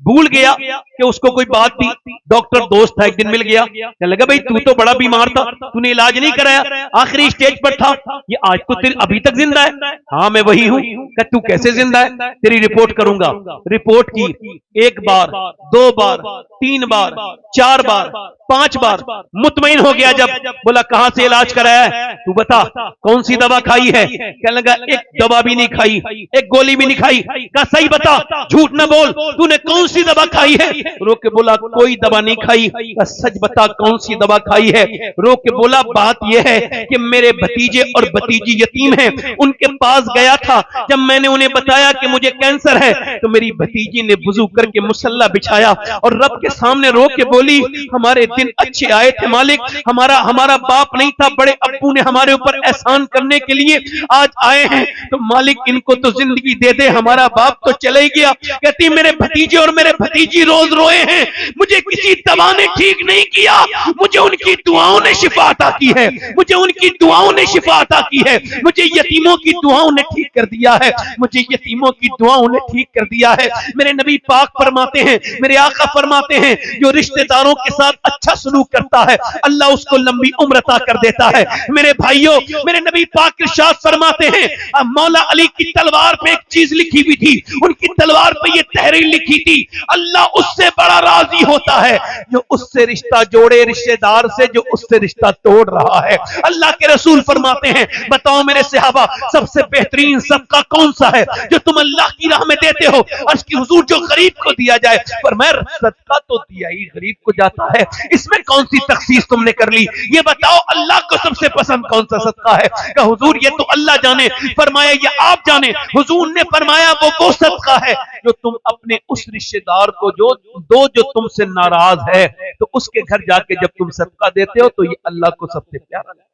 भूल गया कि उसको कोई बात थी, डॉक्टर दोस्त था एक दिन मिल गया, कहने लगा भाई तू तो बड़ा बीमार था, तूने इलाज नहीं कराया, आखिरी स्टेज पर था, ये आज तो तेरे अभी तक जिंदा है। हाँ मैं वही हूं। कि तू कैसे जिंदा है? तेरी रिपोर्ट करूंगा। रिपोर्ट की, 1 बार 2 बार 3 बार 4 बार 5 बार, मुतमईन हो गया जब, बोला कहां से इलाज कराया है, तू बता कौन सी दवा खाई है? कहने लगा एक दवा भी नहीं खाई, एक गोली भी नहीं खाई। कहा सही बता, झूठ ना बोल, तूने कौन सी दवा खाई है? रो के बोला कोई दवा नहीं खाई। कहा सच बता कौन सी दवा खाई है? रो के बोला बात यह है कि मेरे भतीजे और भतीजी यतीम हैं, उनके पास गया था, जब मैंने उन्हें बताया कि मुझे कैंसर है तो मेरी भतीजी ने वुजू करके मुसल्ला बिछाया और रब के सामने रो के बोली हमारे दिन अच्छे आए थे मालिक, हमारा बाप नहीं था, बड़े अब्बू ने हमारे ऊपर एहसान करने के लिए आज आए हैं, तो मालिक इनको तो जिंदगी दे दे, हमारा बाप तो चले ही गया। कहती मेरे भतीजे और मेरे भतीजी रोज रोए हैं, मुझे किसी दवा ने ठीक नहीं किया, मुझे उनकी दुआओं ने शिफा अता की है, मुझे उनकी दुआओं ने शिफा अता की है, मुझे यतीमों की दुआओं ने ठीक कर दिया है, मुझे यतीमों की दुआओं ने ठीक कर दिया है। मेरे नबी पाक फरमाते हैं, मेरे आका फरमाते हैं, जो रिश्तेदारों के साथ अच्छा सलूक करता है अल्लाह उसको लंबी उम्र अता कर देता है। मेरे भाइयों, मेरे नबी पाक इरशाद फरमाते हैं, मौला अली की तलवार पे एक चीज लिखी हुई थी, उनकी तलवार पे ये तहरीर लिखी थी, अल्लाह उससे बड़ा राजी होता है जो उससे रिश्ता जोड़े रिश्तेदार से जो उससे रिश्ता तोड़ रहा है। अल्लाह के रसूल फरमाते हैं, बताओ मेरे सहाबा सबसे बेहतरीन सबका कौन सा है जो तुम अल्लाह की राह में देते हो? अर्ज़ की हुजूर जो गरीब को दिया जाए, पर मैं सदका तो दिया ही गरीब को जाता है, इसमें कौन सी तखसीस तुमने कर ली? ये बताओ अल्लाह को सबसे पसंद कौन सा सदका है? कहा हुजूर ये तो अल्लाह जाने। फरमाया ये आप जाने। हुजूर ने फरमाया वो सदका है जो तुम अपने उस रिश्तेदार को जो तुमसे नाराज है, तो उसके घर जाके जब तुम सदका देते हो तो ये अल्लाह को सबसे प्यारा है।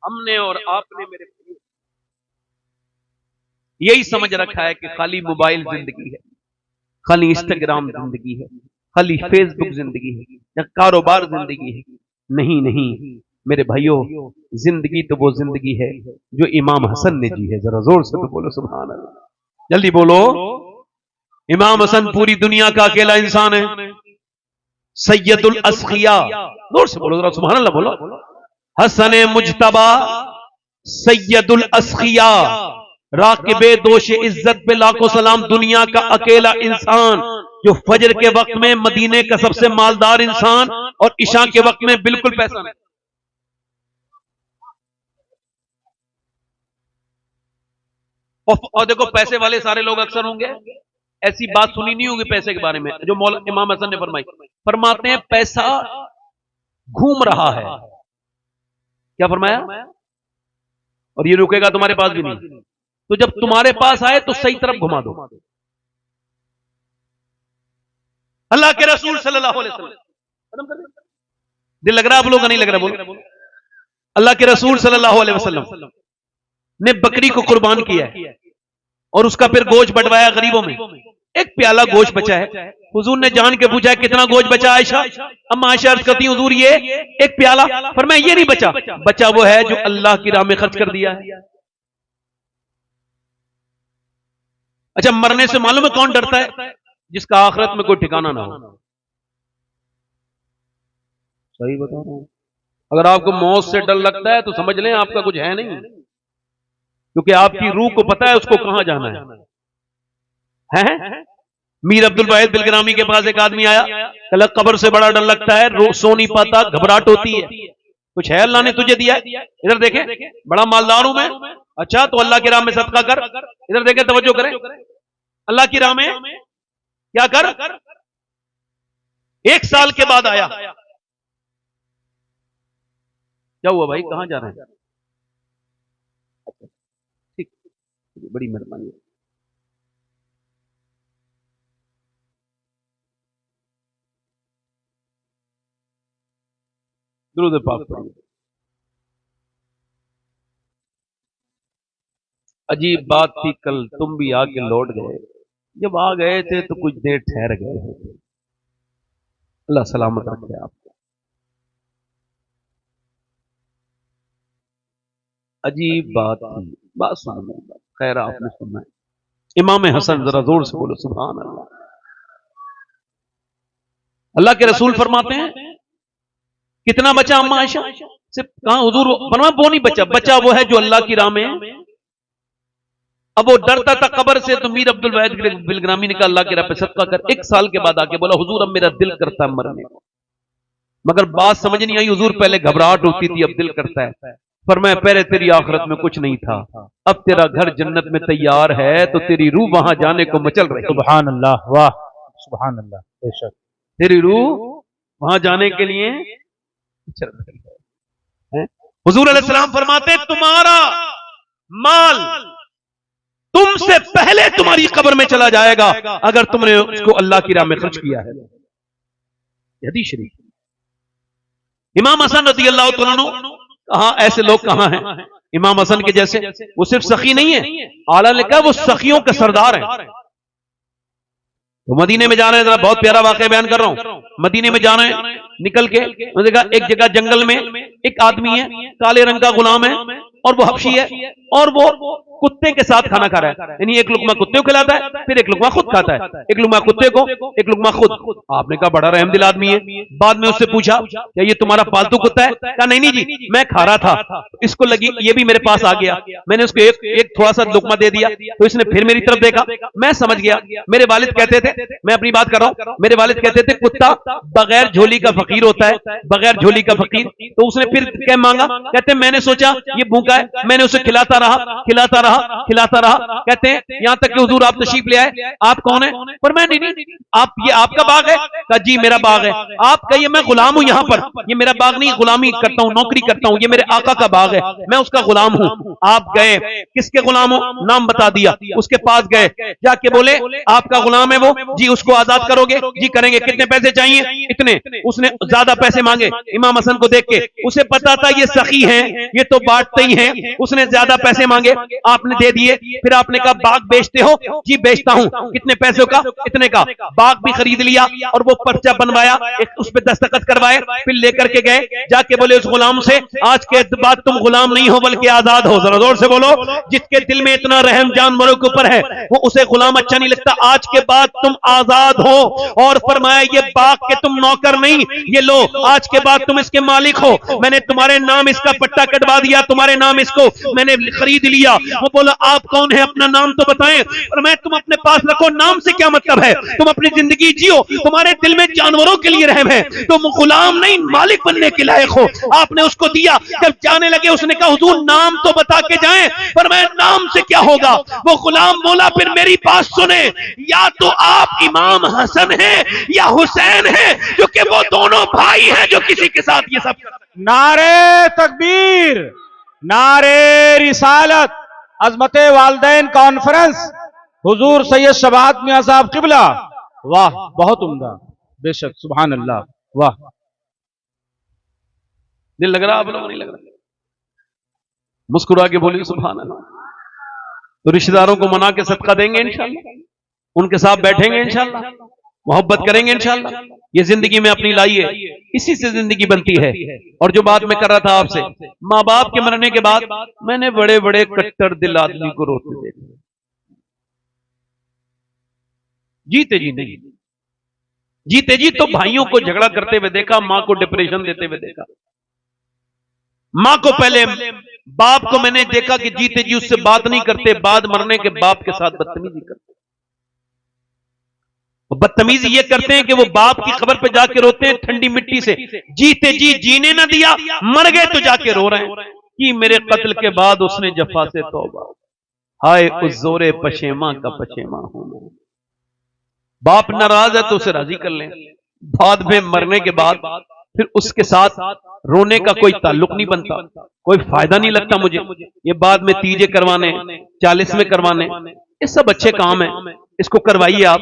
हमने और आपने मेरे यही समझ रखा है कि खाली मोबाइल जिंदगी है, खाली इंस्टाग्राम जिंदगी है, खाली फेसबुक जिंदगी है, या कारोबार जिंदगी है। नहीं नहीं मेरे भाइयों, जिंदगी तो वो जिंदगी है जो इमाम हसन ने जी है। जरा जोर से तो बोलो सुभान अल्लाह, जल्दी बोलो। इमाम हसन पूरी दुनिया का अकेला इंसान है, सैयदुल अस्खिया। जोर से बोलो, जरा सुभान अल्लाह बोलो। हसन मुजतबा सैयदुल अस्खिया, राकिबे दोष इज्जत पे लाखों सलाम, दुनिया का अकेला इंसान जो फजर के वक्त में मदीने का सबसे मालदार इंसान और इशा के वक्त में बिल्कुल पैसा नहीं। और देखो पैसे वाले सारे लोग अक्सर होंगे, ऐसी बात सुनी नहीं होगी पैसे के बारे में जो मौला इमाम हसन ने फरमाई। फरमाते हैं पैसा घूम रहा है, क्या फरमाया? और ये रुकेगा तुम्हारे पास भी नहीं, तो जब तुम्हारे पास आए तो सही तरफ घुमा दो। अल्लाह के रसूल सल्लल्लाहु अलैहि वसल्लम, दिल लग रहा है आप लोगों का? नहीं लग रहा? बोलो। अल्लाह के रसूल सल्लल्लाहु अलैहि वसल्लम ने बकरी को कुर्बान किया है और उसका फिर गोश्त बंटवाया गरीबों में। एक प्याला गोश्त बचा है, हुजूर ने जान के पूछा कितना गोश्त बचा? आयशा, अम्मा आयशा अर्ज करती हुजूर ये एक प्याला। फरमाया ये नहीं बचा, बचा वो है जो अल्लाह की राह में खर्च कर दिया है। अच्छा, मरने से मालूम है कौन डरता है? जिसका आखिरत में कोई ठिकाना ना हो। सही बता रहा हूं। अगर आपको मौत से डर लगता है तो समझ लें आपका कुछ है नहीं, क्योंकि आपकी रूह को पता है उसको कहां जाना है? मीर अब्दुल वाहिद बिलग्रामी के पास एक आदमी आया, कहला कब्र से बड़ा डर लगता है, सो नहीं पाता, घबराहट होती है, कुछ है अल्लाह ने तुझे दिया? इधर देखे, बड़ा मालदार हूं मैं। अच्छा तो अल्लाह की राह में सदका कर। इधर देखे, तवज्जो करें, अल्लाह की राह में क्या कर। 1 साल के बाद आया, क्या हुआ भाई, कहां जा रहे हैं? ठीक, बड़ी मेहरबानी। दुरूद पाक पढ़िए। अजीब बात थी, कल तुम भी आके लौट गए, जब आ गए थे तो कुछ देर ठहर गए होते। अल्लाह सलामत रखे आपको। अजीब बात थी, बात सुनना, खैर आपने सुनना है। इमाम हसन, जरा जोर से बोलो सुभान अल्लाह। अल्लाह के रसूल फरमाते हैं, कितना बचा अम्मा आयशा सिर्फ, कहां हुजूर फरमाया वो नहीं बचा, बचा वो है जो अल्लाह की राह में है। अब वो डरता था कब्र से, तो मीर अब्दुल वाहिद बिलग्रामी ने कहा अल्लाह की राह पे सदका कर। 1 साल के बाद आके बोला हुजूर अब मेरा दिल करता है मरने को, मगर बात समझ नहीं आई हुजूर, पहले घबराहट होती थी, अब दिल करता है। फरमाया पहले तेरी आखिरत में कुछ नहीं था, अब तेरा घर जन्नत में तैयार है, तो तेरी रूह वहां जाने को मचल रही। सुभान अल्लाह, वाह सुभान अल्लाह, बेशक तेरी रूह वहां जाने के लिए चल रही है। हुजूर अलैहिस्सलाम फरमाते तुम्हारा माल तुमसे पहले तुम्हारी कब्र में चला जाएगा अगर तुमने उसको अल्लाह की राह में खर्च किया है। हदीस शरीफ। इमाम हसन रज़ी अल्लाह तआला अन्हु, कहा ऐसे लोग कहां हैं इमाम हसन के जैसे? वो सिर्फ सखी नहीं है, आला ने कहा वो सखियों के सरदार हैं। तो मदीने में जा रहे हैं, जरा बहुत प्यारा वाकया बयान कर रहा हूं। मदीने में जा रहे हैं, निकल के देखा एक जगह जंगल में एक आदमी है, काले रंग का गुलाम है, और वो हबशी है, और वो कुत्ते के साथ खाना खा रहा है। यानी एक लुकमा कुत्ते को खिलाता है, फिर एक लुकमा खुद खाता है, एक लुकमा कुत्ते को, एक लुकमा खुद। आपने कहा बड़ा रहमदिल आदमी है। बाद में उससे पूछा क्या ये तुम्हारा पालतू कुत्ता है? कहा नहीं नहीं जी, मैं खा रहा था, इसको लगी ये भी मेरे पास आ गया, मैंने उसको एक थोड़ा सा लुकमा दे दिया, तो इसने फिर मेरी तरफ देखा, मैं समझ गया। मेरे वालिद कहते थे, मैं अपनी बात कर रहा हूं, मेरे वालिद कहते थे कुत्ता बगैर झोली का फकीर होता है, बगैर झोली का फकीर। तो उसने फिर क्या मांगा? कहते मैंने सोचा ये भूखा है, मैंने उसे खिलाता रहा खिलाता रहा खिलाता रहा। कहते हैं यहां तक कि हुजूर आप तशरीफ ले आए। आप कौन है? पर मैं नहीं, आप ये आपका बाग है? कहा जी मेरा बाग है। आप कहिए मैं गुलाम हूं यहाँ पर, ये मेरा बाग नहीं, गुलामी करता हूं, नौकरी करता हूं, ये मेरे आका का बाग है, मैं उसका गुलाम हूं। आप गए, किसके गुलाम हो? नाम बता दिया, उसके पास गए, जाके बोले आपका गुलाम है वो जी, उसको आजाद करोगे? जी करेंगे। कितने पैसे चाहिए? इतने। उसने ज्यादा पैसे मांगे। इमाम हसन को देख के उसे पता था ये सखी है, ये तो बांटते ही हैं, उसने ज्यादा पैसे मांगे, आपने दे दिए। फिर आपने कहा बाग बेचते हो? जी बेचता हूं। कितने पैसों का? इतने का। बाग भी खरीद लिया और वो पर्चा बनवाया, एक उस पे दस्तखत करवाए, फिर लेकर के गए, जाके बोले उस गुलाम से आज के बाद तुम गुलाम नहीं हो बल्कि आजाद हो। जरा जोर से बोलो, जिसके दिल में इतना रहम जानवरों के ऊपर है वो उसे गुलाम अच्छा नहीं लगता। आज के बाद तुम आजाद हो। और फरमाया ये बाग के तुम नौकर नहीं, ये लो आज के बाद तुम इसके मालिक हो, मैंने तुम्हारे नाम इसका पट्टा कटवा दिया, तुम्हारे नाम इसको मैंने खरीद लिया। वो बोला आप कौन है, अपना नाम तो बताएं। और मैं तुम अपने पास रखो, नाम से क्या मतलब है, तुम अपनी जिंदगी जियो, तुम्हारे दिल में जानवरों के लिए रहम है, तुम गुलाम नहीं मालिक बनने के लायक हो। आपने उसको दिया। जब जाने लगे उसने कहा हुजूर नाम तो बता के जाएं। पर मैं नाम से क्या होगा? वो गुलाम बोला फिर मेरी बात सुने, या तो आप इमाम हसन हैं या हुसैन हैं, क्योंकि वो दोनों भाई हैं जो किसी के साथ ये सब। नारे तकबीर, नारे रिसालत, अजमत वालदैन कॉन्फ्रेंस, हुजूर सैयद शबात मियां साहब किबला। वाह बहुत उम्दा, बेशक सुभान अल्लाह, वाह। दिल लग रहा आप लोग नहीं लग रहा? मुस्कुरा के बोलिए सुभान अल्लाह। तो रिश्तेदारों को मना के सदका देंगे इंशाल्लाह, उनके साथ बैठेंगे इंशाल्लाह, मोहब्बत करेंगे इंशाल्लाह। ये जिंदगी में अपनी लाई है, इसी से जिंदगी बनती है। और जो बात मैं कर रहा था आपसे, माँ बाप के मरने के बाद मैंने बड़े बड़े कट्टर दिल आदमी को रोते देखा, जीते जी नहीं, जीते जी तो भाइयों को झगड़ा करते हुए देखा, मां को डिप्रेशन देते हुए देखा। मां को पहले, बाप को मैंने देखा कि जीते जी उससे बात नहीं करते, बाद मरने के बाप के साथ बदतमीजी करते। बदतमीजी ये करते हैं कि वो बाप की खबर पे जाके रोते हैं ठंडी मिट्टी से, जीते जी जीने ना दिया, मर गए तो जाके रो रहे हैं कि मेरे कत्ल के बाद उसने जफा से तौबा, हाय उस जोरे पशेमा का पशेमा हूं मैं। बाप नाराज है तो उसे राजी कर लें, बाद में मरने के बाद फिर उसके साथ रोने का कोई ताल्लुक नहीं बनता, कोई फायदा नहीं लगता मुझे ये बाद में तीजे करवाने, 40वें करवाने, ये सब अच्छे काम है, इसको करवाइए आप,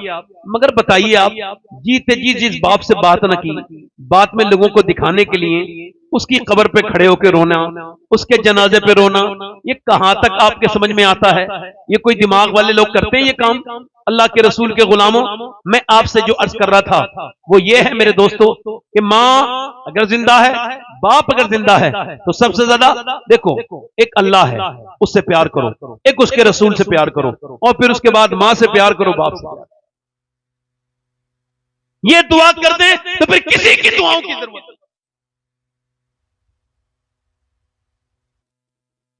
मगर बताइए आप जीते जी जिस बाप से बात न की, बात में लोगों को दिखाने के लिए उसकी कब्र पे खड़े होकर रोना, उसके जनाजे पे रोना, ये कहां तक आपके समझ में आता है? ये कोई दिमाग वाले लोग करते हैं ये काम? अल्लाह के रसूल के गुलामों, मैं आपसे जो अर्ज कर रहा था वो ये है मेरे दोस्तों कि मां अगर जिंदा है, बाप अगर जिंदा है, तो सबसे ज्यादा देखो एक अल्लाह है, उससे प्यार करो, एक उसके रसूल से प्यार करो, और फिर उसके बाद मां से प्यार करो, बाप से प्यार। ये दुआ कर दे तो फिर किसी की दुआओं की जरूरत नहीं।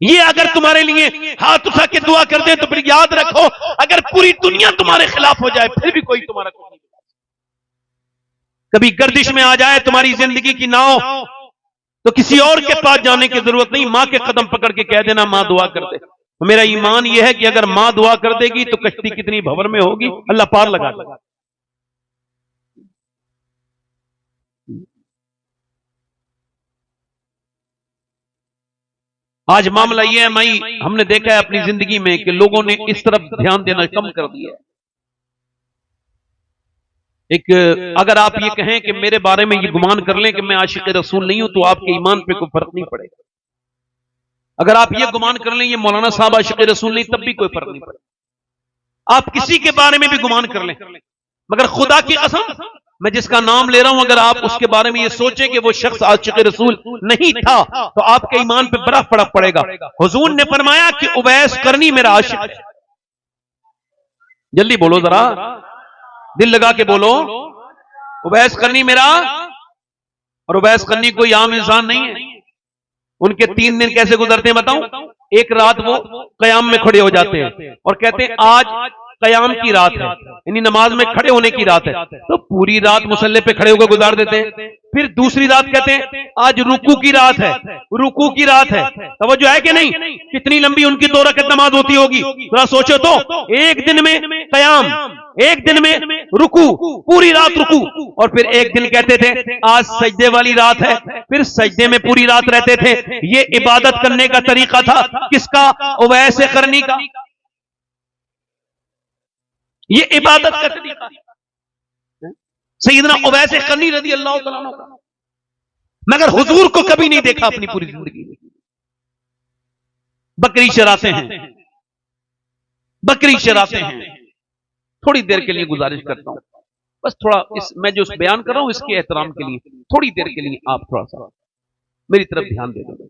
ये अगर तुम्हारे लिए हाथ उठा के दुआ कर दे तो फिर याद रखो, अगर पूरी दुनिया तुम्हारे खिलाफ हो जाए फिर भी कोई तुम्हारा कुछ नहीं। कभी गर्दिश में आ जाए तुम्हारी जिंदगी की नाव, तो किसी और के पास जाने की जरूरत नहीं, मां के कदम पकड़ के कह देना मां दुआ कर दे। तो मेरा ईमान यह है कि अगर मां दुआ कर देगी तो कश्ती कितनी भंवर में होगी, अल्लाह पार लगा देगा। आज मामला यह है माई, हमने देखा है अपनी जिंदगी में कि लोगों ने इस तरफ ध्यान देना कम कर दिया है। एक अगर आप ये कहें कि मेरे बारे में ये गुमान कर लें कि मैं आशिक रसूल नहीं हूं, तो आपके ईमान पे कोई फर्क नहीं पड़ेगा। अगर आप ये गुमान कर लें ये मौलाना साहब आशिक रसूल नहीं, तब भी कोई फर्क नहीं पड़ेगा। आप किसी के बारे में भी गुमान कर लें, मगर खुदा की कसम मैं जिसका नाम ले रहा हूं, अगर आप उसके बारे में ये सोचें कि वो शख्स आशिक रसूल नहीं था, तो आपके ईमान पे बड़ा फर्क पड़ेगा। हुजूर ने फरमाया कि उवैस करनी मेरा आशिक है। जल्दी बोलो जरा, दिल लगा के बोलो, उवैस करनी मेरा। और उवैस करनी कोई आम इंसान नहीं है। उनके 3 दिन कैसे गुजरते हैं बताऊं? एक रात वो कयाम में खड़े हो जाते हैं और कहते हैं आज कयाम की रात है, यानी नमाज में खड़े होने की रात है, तो पूरी रात मुसल्ले पे खड़े होकर गुजार देते हैं। फिर दूसरी रात कहते हैं आज रुकू की रात है, रुकू की रात है। तवज्जो है कि नहीं? कितनी लंबी उनकी 2 रकात नमाज होती होगी, थोड़ा सोचो तो। एक दिन में कयाम, एक दिन में रुकू, पूरी रात रुकू, और फिर एक दिन कहते थे आज सजदे वाली रात है, फिर सजदे में पूरी रात रहते थे। ये इबादत करने का तरीका था किसका? उवैस करनी का। ये इबादत का तरीका सैयदना उवैस करनी रज़ी अल्लाह तआला अन्हु का। मगर हुजूर को कभी नहीं देखा अपनी पूरी जिंदगी में। बकरी चराते हैं, बकरी चराते हैं। थोड़ी देर के लिए गुजारिश करता हूं, बस थोड़ा इस मैं जो बयान कर रहा हूं इसके एहतराम के लिए थोड़ी देर के लिए आप थोड़ा सा मेरी तरफ ध्यान दे दो।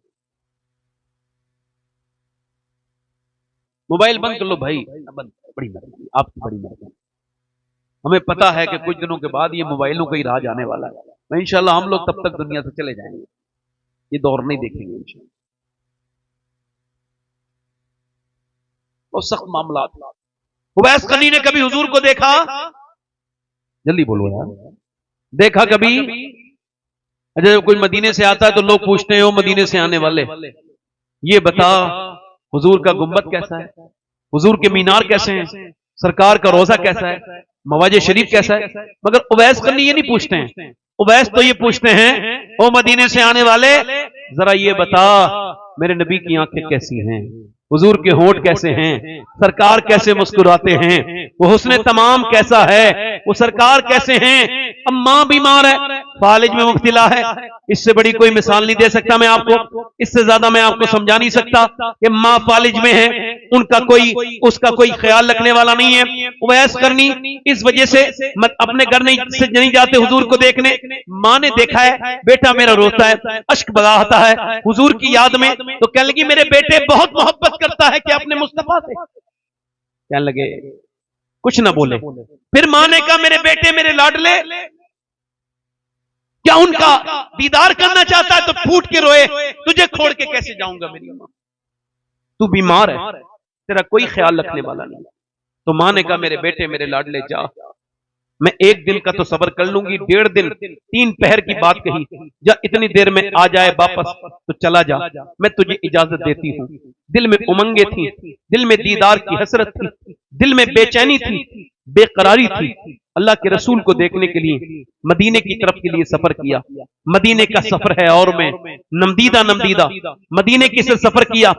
मोबाइल बंद कर लो भाई, बंद, बड़ी मेहरबानी, आपकी बड़ी मेहरबानी। हमें पता है कि कुछ दिनों के बाद ये मोबाइलों का ही राज आने वाला है, मैं इंशाल्लाह हम लोग तब तक दुनिया से चले जाएंगे, ये दौर नहीं देखेंगे इंशाल्लाह। बहुत सख्त मामला। उवैस करनी ने कभी हुजूर को देखा? जल्दी बोलो यार, देखा कभी? अच्छा, कोई मदीने से आता है तो लोग पूछते हैं ओ मदीने से आने वाले, ये बता हुजूर का गुंबद कैसा है, हुजूर के मीनार कैसे हैं, सरकार का रोजा कैसा है, मवाजे शरीफ कैसा है। मगर उवैस करनी ये नहीं पूछते हैं। उवैस तो ये पूछते हैं ओ मदीने से आने वाले जरा ये बता मेरे नबी की आंखें कैसी हैं, हुजूर के होंठ कैसे हैं, सरकार कैसे मुस्कुराते हैं, वो हुस्न तमाम कैसा है, वो सरकार कैसे हैं। अम्मा बीमार है, फालिज में मुब्तला है, इससे बड़ी कोई मिसाल नहीं दे सकता मैं आपको, इससे ज्यादा मैं आपको समझा नहीं सकता कि माँ फालिज में है, उनका उसका कोई ख्याल रखने वाला नहीं है। उवैस करनी इस वजह से अपने घर नहीं जाते हुजूर को देखने। माँ ने देखा है बेटा मेरा रोता है, अश्क बगाता है हुजूर की याद में, तो कहने लगी मेरे बेटे बहुत मोहब्बत करता है कि अपने मुस्तफा से। कहने लगे कुछ ना बोले। फिर माँ ने कहा मेरे बेटे मेरे लाडले क्या उनका दीदार करना चाहता है तो फूट के रोए, तुझे छोड़ के कैसे जाऊंगा मेरी मां, तू बीमार है, तेरा कोई ख्याल रखने वाला नहीं। तो मां ने कहा मेरे बेटे मेरे लाडले जा, मैं एक दिन का तो सब्र कर लूंगी, 1.5 दिन 3 पहर की बात कही, जा इतनी देर में आ जाए वापस तो चला जा, मैं तुझे इजाजत देती हूं। दिल में उमंगे थी, दिल में दीदार की हसरत थी, दिल में बेचैनी थी, बेकरारी थी। अल्लाह के रसूल को देखने के लिए मदीने की तरफ के लिए सफर किया। मदीने का सफर है और मैं नमदीदा मदीने की से सफर किया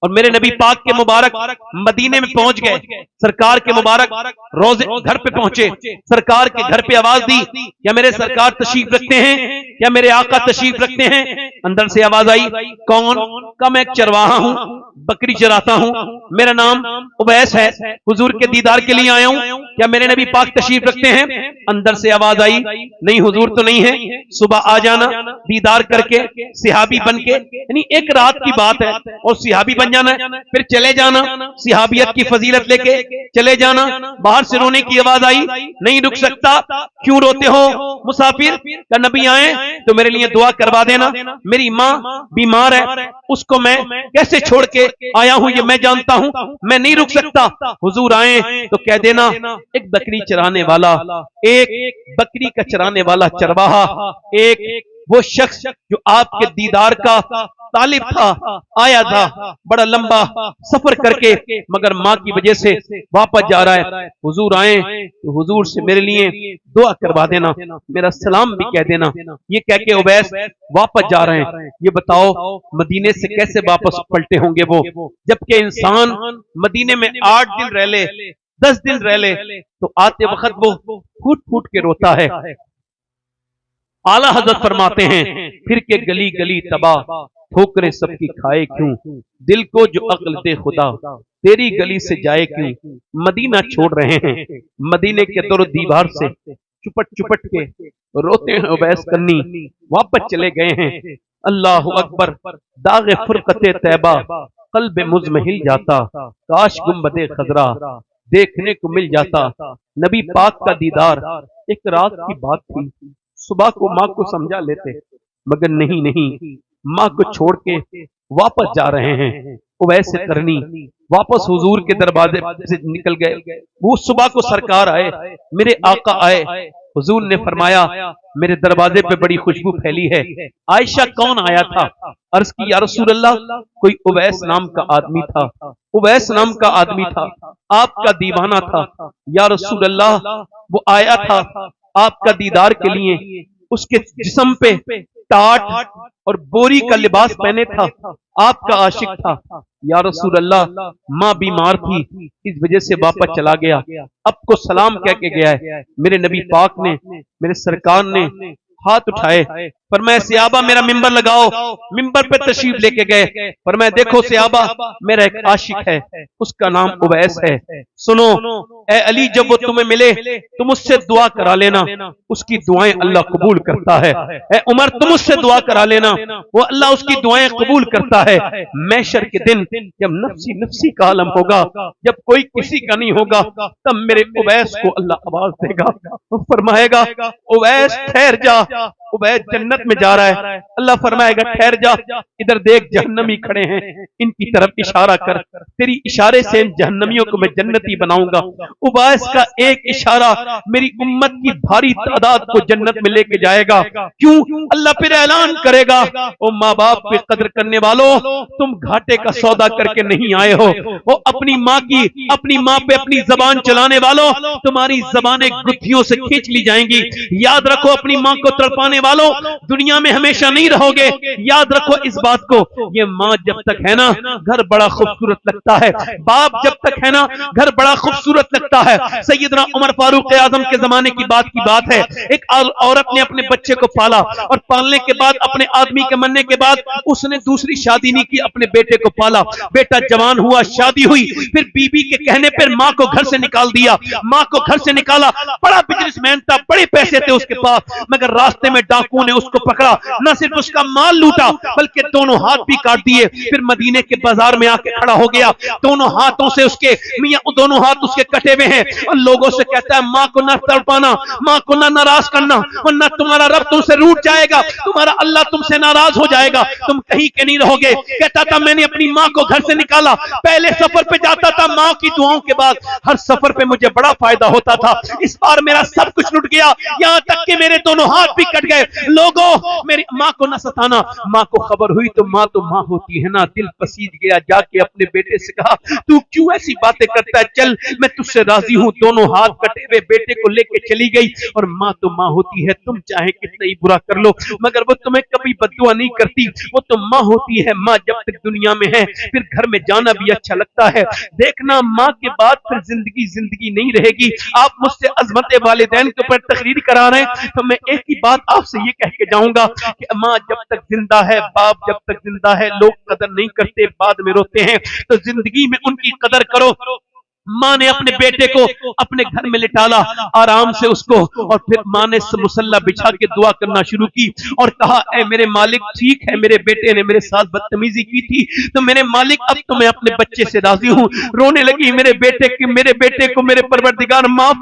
और मेरे नबी पाक के मुबारक मदीने में पहुंच गए। सरकार के मुबारक रोजे घर पे पहुंचे, सरकार के घर पे आवाज दी, क्या मेरे सरकार तशरीफ रखते हैं, क्या मेरे आका तशरीफ रखते हैं? अंदर से आवाज आई, कौन? का मैं एक चरवाहा हूं, बकरी चराता हूं, मेरा नाम उवैस है, हुजूर के दीदार के लिए आया हूं, क्या मेरे नबी पाक तशरीफ रखते हैं? अंदर से आवाज आई, नहीं हुजूर तो नहीं है, सुबह आ जाना दीदार करके सिहाबी बन के, यानी एक रात की बात है और सिहाबी बन जाना है, फिर चले जाना, सिहाबियत की फजीलत लेके चले जाना। बाहर से रोने की आवाज आई, नहीं रुक सकता, क्यों रोते हो मुसाफिर? का नबी आए तो मेरे लिए दुआ करवा देना, मेरी माँ बीमार है, उसको मैं कैसे छोड़ के आया हूं ये मैं जानता हूं, मैं नहीं रुक सकता। हुजूर आए तो कह देना एक बकरी चराने वाला, एक बकरी का चराने वाला चरवाहा, एक वो शख्स जो आपके दीदार का तालिब था, आया था, बड़ा लंबा सफर करके मगर माँ की वजह से वापस जा रहा है। हुजूर आए तो हुजूर से मेरे लिए दुआ करवा देना, मेरा सलाम भी कह देना। ये कह के उवैस वापस जा रहे हैं। ये बताओ मदीने से कैसे वापस पलटे होंगे वो, जबकि इंसान मदीने में 8 दिन रह ले, 10 दिन रह ले तो आते वक्त वो फूट फूट के रोता है। आला हजरत फरमाते हैं, फिर के गली गली तबाह, ठोकरें सबकी खाए क्यों, दिल को जो अक्ल दे खुदा, तेरी गली से जाए क्यों। मदीना छोड़ रहे हैं, मदीने के दर दीवार से चुपट चुपट के रोते हैं उवैस करनी, वापस चले गए हैं। अल्लाह अकबर, दागे फुरकते तैबा, कल्बे मुज़महिल जाता, काश गुंबदे खजरा देखने को मिल जाता। नबी पाक का दीदार एक रात की बात थी, सुबह को माँ को समझा लेते, मगर नहीं, माँ को छोड़ के वापस जा रहे हैं। उवैस करनी वापस हुजूर के दरवाजे से निकल गए। वो सुबह को सरकार आए, मेरे आका आए, हुजूर ने फरमाया मेरे दरवाजे पे बड़ी खुशबू फैली है। आयशा कौन आया था? अर्ज की या रसूल अल्लाह, कोई उवैस नाम का आदमी था, उवैस नाम का आदमी था, आपका दीवाना था। या रसूल अल्लाह, वो आया था आपका दीदार के लिए, उसके जिस्म पे टाट और बोरी का लिबास पहने था, आपका आशिक था। या रसूल अल्लाह, माँ बीमार थी, इस वजह से वापस चला गया, अब को सलाम कह के गया है। मेरे नबी पाक ने, मेरे सरकार ने हाथ उठाए, पर मैं सियाबा मेरा मिंबर लगाओ, मिंबर पे तशरीफ लेके गए, पर मैं देखो सियाबा मेरा एक आशिक है, उसका नाम उवैस है। सुनो ए अली, जब वो तुम्हें मिले तुम उससे दुआ करा लेना, उसकी दुआएं अल्लाह कबूल करता है। ए उमर, तुम उससे दुआ करा लेना, वो अल्लाह उसकी दुआएं कबूल करता है। महशर के दिन जब नफ्सी नफ्सी का आलम होगा, जब कोई किसी का नहीं होगा, तब मेरे उवैस को अल्लाह आवाज देगा, वो फरमाएगा उवैस ठहर जा, उवैस जन्नत में जा रहा है। अल्लाह फरमाएगा ठहर जा, इधर देख जहन्नमी खड़े हैं, इनकी तरफ इशारा कर, तेरी इशारे से इन जहन्नमियों को मैं जन्नती बनाऊंगा। उवैस का एक इशारा मेरी उम्मत की भारी तादाद को जन्नत में लेके जाएगा। क्यों? अल्लाह फिर ऐलान करेगा, ओ माँ बाप पे कदर करने वालों, तुम घाटे का सौदा करके नहीं आए हो। वो अपनी माँ पे अपनी जबान चलाने वालों, तुम्हारी जबानें गुत्थियों से खींच ली जाएंगी। याद रखो, अपनी माँ को तड़पाने वालों, दुनिया में हमेशा नहीं रहोगे। याद रखो इस बात को, ये माँ जब तक है ना, घर बड़ा खूबसूरत लगता है, बाप जब तक है ना, घर बड़ा खूबसूरत लगता है। सैयदना उमर फारूक आजम के जमाने की बात है, एक औरत ने अपने बच्चे को पाला और पालने के बाद अपने आदमी के मरने के बाद उसने दूसरी शादी नहीं की, अपने बेटे को पाला। बेटा जवान हुआ, शादी हुई, फिर बीबी के कहने पर माँ को घर से निकाल दिया। माँ को घर से निकाला, बड़ा बिजनेसमैन था, बड़े पैसे थे उसके पास, मगर रास्ते में डाकुओं ने उसको पकड़ा, न सिर्फ उसका माल लूटा बल्कि दोनों हाथ भी काट दिए। फिर मदीने के बाजार में आके खड़ा हो गया, दोनों हाथों से उसके मियां दोनों हाथ उसके कटे हुए हैं और लोगों से कहता है मां को ना तड़पाना, मां को ना नाराज करना, वरना तुम्हारा रब तुमसे रूठ जाएगा, तुम्हारा अल्लाह तुमसे नाराज हो जाएगा, तुम कहीं के नहीं रहोगे। कहता था मैंने अपनी मां को घर से निकाला, पहले सफर पे जाता था, मां की दुआओं के बाद हर सफर पे मुझे बड़ा फायदा होता था। इस बार मेरा सब कुछ लुट गया, यहां तक कि मेरे दोनों हाथ भी कट गए। लोगों मेरी मां को ना सताना। मां को खबर हुई तो मां होती है ना, दिल पसीज गया, जाके अपने बेटे से कहा तू क्यों ऐसी बातें करता है, चल मैं तुझसे राजी हूं। दोनों हाथ कटे हुए बेटे को लेके चली गई और मां तो मां होती है, तुम चाहे कितना ही बुरा कर लो मगर वो तुम्हें कभी बद्दुआ नहीं करती, वो तो मां होती है। मां जब तक दुनिया में है फिर घर में जाना भी अच्छा लगता है। देखना मां के बाद फिर जिंदगी नहीं रहेगी। आप मुझसे अजमत वालिदैन के ऊपर तकरीर करा रहे हैं तो मैं एक ही बात आपसे ये कह के जाऊंगा कि मां जब तक जिंदा है, बाप जब तक जिंदा है, लोग कदर नहीं करते, बाद में रोते हैं, तो जिंदगी में उनकी कदर करो। मां ने अपने बेटे को अपने घर में लिटाला आराम से उसको, और फिर मां ने मुसल्ला बिछा के दुआ करना शुरू की और कहा ऐ मेरे मालिक, ठीक है मेरे बेटे ने मेरे साथ बदतमीजी की थी तो मेरे मालिक अब तो मैं अपने बच्चे से राजी हूं। रोने लगी, मेरे बेटे को मेरे परवरदिगार माफ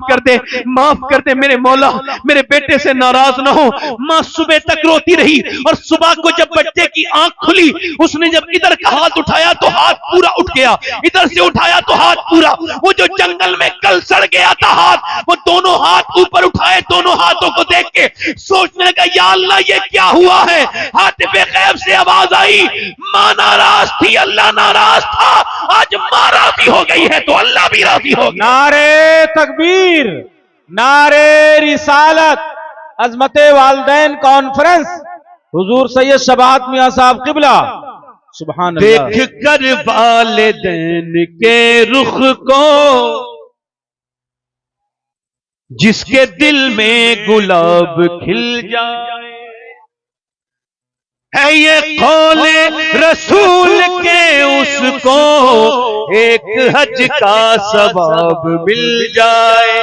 कर दे मेरे मौला, मेरे बेटे से नाराज ना हो। मां सुबह तक रोती रही और सुबह को जब बच्चे की आंख खुली, उसने जब इधर का हाथ उठाया तो हाथ पूरा उठ गया, इधर से उठाया तो हाथ पूरा, वो जो जंगल में कल सड़ गया था हाथ, वो दोनों हाथ ऊपर उठाए, दोनों हाथों को देख के सोचने लगा या अल्लाह ये क्या हुआ है। हाथ पे गैब से आवाज आई, मां नाराज थी, अल्लाह नाराज था, आज मां राजी हो गई है तो अल्लाह भी राजी हो गया। नारे तकबीर, नारे रिसालत, अजमते वालदैन कॉन्फ्रेंस, हुजूर सैयद शबात मियां साहब किबला, सुभान अल्लाह। देख कर वालिदैन के रुख को जिसके दिल में गुलाब खिल जाए, है ये कौले रसूल के उसको एक हज का सवाब मिल जाए,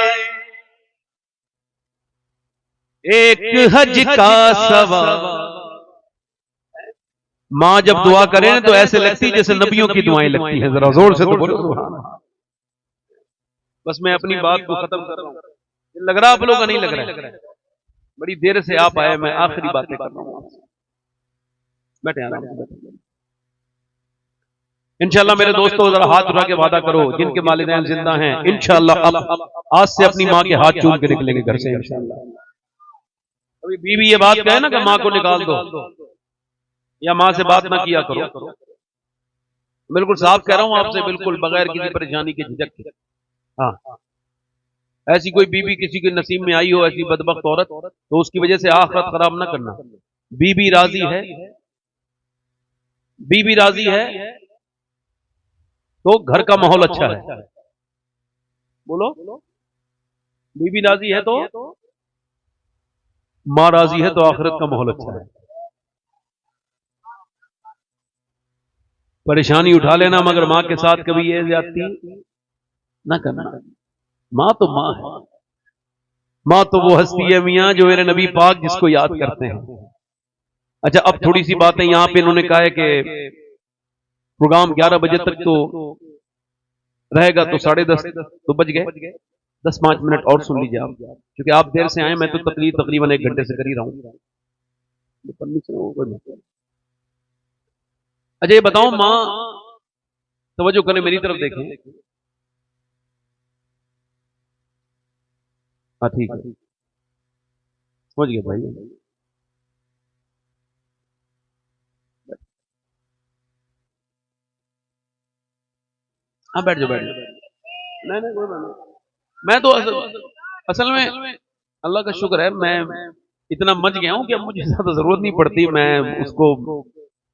एक हज का सवाब। मां जब दुआ करे तो ऐसे लगती जैसे नबियों की दुआएं लगती हैं। जरा जोर से तो बोलो सुभान अल्लाह। बस मैं अपनी बात को खत्म कर रहा हूं, लग रहा आप लोगों का नहीं लग रहा है, बड़ी देर से आप आए, मैं आखिरी बातें कर रहा हूं आपसे। बैठे आराम से बैठे। इंशाल्लाह मेरे दोस्तों जरा हाथ उठा के वादा करो जिनके वालिदैन जिंदा हैं, इंशाल्लाह अब आज से अपनी मां के हाथ चूम के निकलेंगे घर से इंशाल्लाह। अभी बीवी ये बात कहे ना कि मां को निकाल दो या मां से बात ना किया करो, बिल्कुल साफ कह रहा हूं आपसे, बिल्कुल बगैर किसी परेशानी के, झिझक के। हाँ, ऐसी कोई बीवी किसी के नसीब में आई हो, ऐसी बदबख्त औरत, तो उसकी वजह से आखिरत खराब ना करना। बीवी राजी है, बीवी राजी है तो घर का माहौल अच्छा है। बोलो, बीवी राजी है तो, मां राजी है तो आखिरत का माहौल अच्छा है। परेशानी उठा लेना मगर मां के साथ कभी ये ज्यादती ना करना। मां तो मां है, मां तो वो हस्ती है मियां जो मेरे नबी पाक जिसको याद करते हैं। अच्छा, अब थोड़ी सी बातें यहां पे इन्होंने कहा है कि प्रोग्राम 11 बजे तक तो रहेगा, तो 10:30 तो बज गए, 10-5 मिनट और सुन लीजिए आप, क्योंकि आप देर से आए, मैं तो तकरीबन 1 घंटे से कर ही रहा हूं। अच्छा ये बताओ, मां तवज्जो करें, मेरी तरफ देखें। हाँ ठीक है, समझ गए भाई। हाँ बैठ जाओ, बैठ जाओ। नहीं कोई बात नहीं। मैं तो असल में अल्लाह का शुक्र है, मैं इतना मच गया हूं कि अब मुझे ज्यादा जरूरत नहीं पड़ती, मैं उसको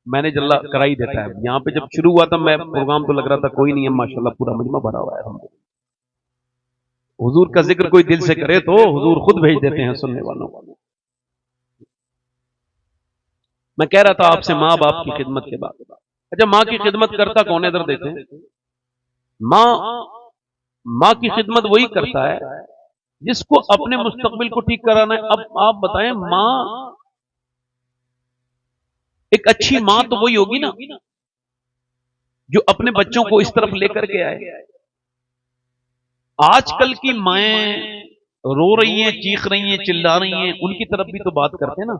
मैनेज अल्लाह करा ही देता है। यहाँ पे जब शुरू हुआ था मैं प्रोग्राम तो लग रहा था कोई नहीं है, माशाल्लाह पूरा मजमा भरा हुआ है। हुजूर का जिक्र कोई दिल से करे तो हुजूर खुद भेज देते हैं सुनने वालों को। मैं कह रहा था आपसे माँ बाप की खिदमत के बाद। अच्छा, माँ की खिदमत करता कौन है, इधर देखें। माँ की खिदमत वही करता है जिसको अपने मुस्तकबिल को ठीक कराना है। अब आप बताएं, माँ एक अच्छी मां तो वही होगी ना जो अपने बच्चों को इस तरफ लेकर के आए। आजकल की माएं रो रही हैं, चीख रही हैं, चिल्ला रही हैं, उनकी तरफ भी तो बात करते हैं ना।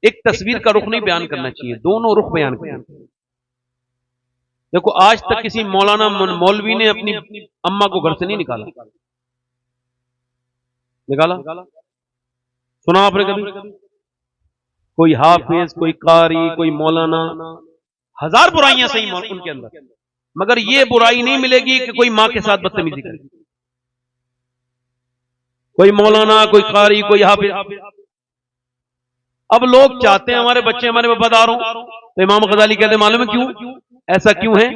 एक तस्वीर का रुख नहीं बयान करना चाहिए, दोनों रुख बयान करना चाहिए। देखो आज तक किसी मौलाना मौलवी ने अपनी अम्मा को घर से नहीं निकाला। सुना आपने कभी? कोई हाफिज, कोई कारी, कोई मौलाना, हजार बुराइयां सही उनके अंदर, मगर ये बुराई नहीं मिलेगी कि कोई मां के साथ बदतमीजी करे। कोई मौलाना, कोई कारी, कोई हाफिज। अब लोग चाहते हैं हमारे बच्चे हमारे वफादार हों, तो इमाम गजाली कहते हैं मालूम है क्यों? ऐसा क्यों है?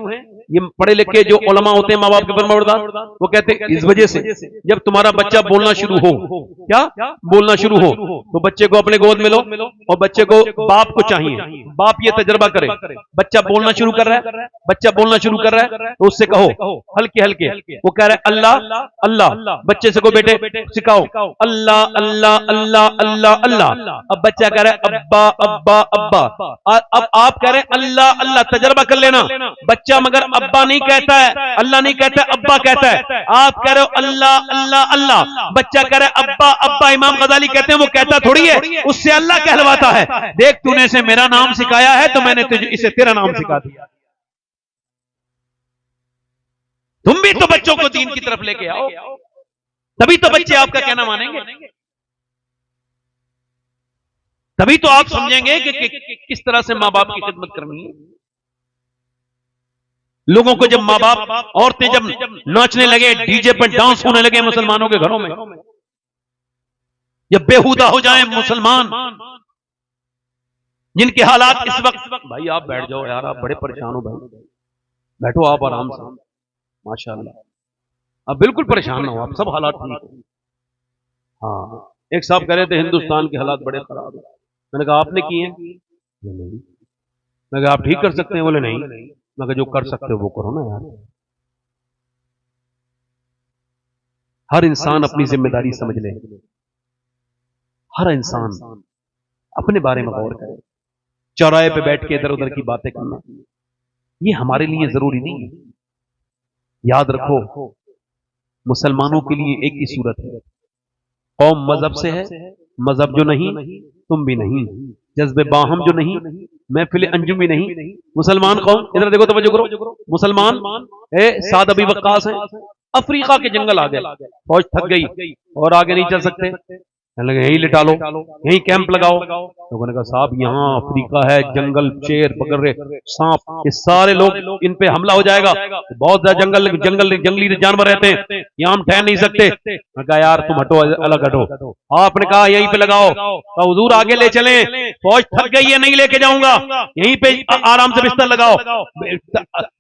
ये पढ़े लिखे जो उलमा होते हैं, माँ बाप के फरमाबरदार, वो कहते हैं इस वजह से जब तुम्हारा बच्चा बोलना शुरू हो, क्या बोलना शुरू हो, तो बच्चे को अपने गोद में लो और बच्चे को बाप को चाहिए, बाप ये तजर्बा करे, बच्चा बोलना शुरू कर रहा है, बच्चा बोलना शुरू कर रहा है तो उससे कहो हल्के हल्के, वो कह रहा है अल्लाह अल्लाह, बच्चे से को बेटे सिखाओ अल्लाह अल्लाह अल्लाह अल्लाह अल्लाह। अब बच्चा कह रहा है अब्बा अब्बा अब्बा, अब आप कह रहे हैं अल्लाह अल्लाह, तजर्बा कर लेना। बच्चा मगर अब्बा नहीं कहता है, अल्लाह नहीं कहता है, अब्बा कहता है। आप कह रहे हो अल्लाह अल्लाह अल्लाह, बच्चा कह रहा है अब्बा अब्बा। इमाम गजाली कहते हैं वो कहता थोड़ी है, उससे अल्लाह कहलवाता है। देख तूने इसे मेरा नाम सिखाया है तो मैंने तुझे इसे तेरा नाम सिखा दिया। तुम भी तो बच्चों को दीन की तरफ लेके आओ, तभी तो बच्चे आपका कहना मानेंगे, तभी तो आप समझेंगे कि किस तरह से मां बाप की खिदमत करनी है। लोगों को जब मां बाप, औरतें जब नाचने लगे, डीजे पर डांस होने लगे मुसलमानों के घरों में, जब बेहुदा हो जाएं मुसलमान, जिनके हालात इस वक्त, भाई आप बैठ जाओ यार, आप बड़े परेशान हो भाई, बैठो आप आराम से, माशाल्लाह, आप बिल्कुल परेशान ना हो, आप सब हालात ठीक हो। हाँ, एक साहब कह रहे थे हिंदुस्तान के हालात बड़े खराब है। मैंने कहा आपने किए हैं? नहीं। मैं कहा आप ठीक कर सकते हैं? बोले नहीं। मैं कहा जो कर सकते हो वो करो ना यार। हर इंसान अपनी जिम्मेदारी समझ ले, हर इंसान अपने बारे में गौर करे। चौराहे पे बैठ के इधर उधर की बातें करना ये हमारे लिए जरूरी नहीं है। याद रखो, मुसलमानों के लिए एक ही सूरत है, कौम मजहब से है, मजहब जो नहीं तुम भी नहीं, जज्बे बाहम जो नहीं महफिल अंजुम भी नहीं। मुसलमान कौम, इधर देखो, तवज्जो करो, मुसलमान साद अबी वक्कास है, अफ्रीका के जंगल आ गए, फौज थक गई और आगे नहीं चल सकते, लगे यहीं लिटा लो, यहीं कैंप लगाओ। लोगों ने कहा साहब यहाँ अफ्रीका है, जंगल, शेर, बकरे, सांप, ये सारे लोग इन पे हमला हो जाएगा, बहुत ज्यादा जंगली जानवर रहते हैं, यहाँ हम ठहर नहीं सकते। मैं कहा यार तुम हटो, अलग हटो। आपने कहा यहीं पे लगाओ, तो हुजूर आगे ले चले, फौज थक गई है, नहीं लेके जाऊंगा, यहीं पे आराम से बिस्तर लगाओ।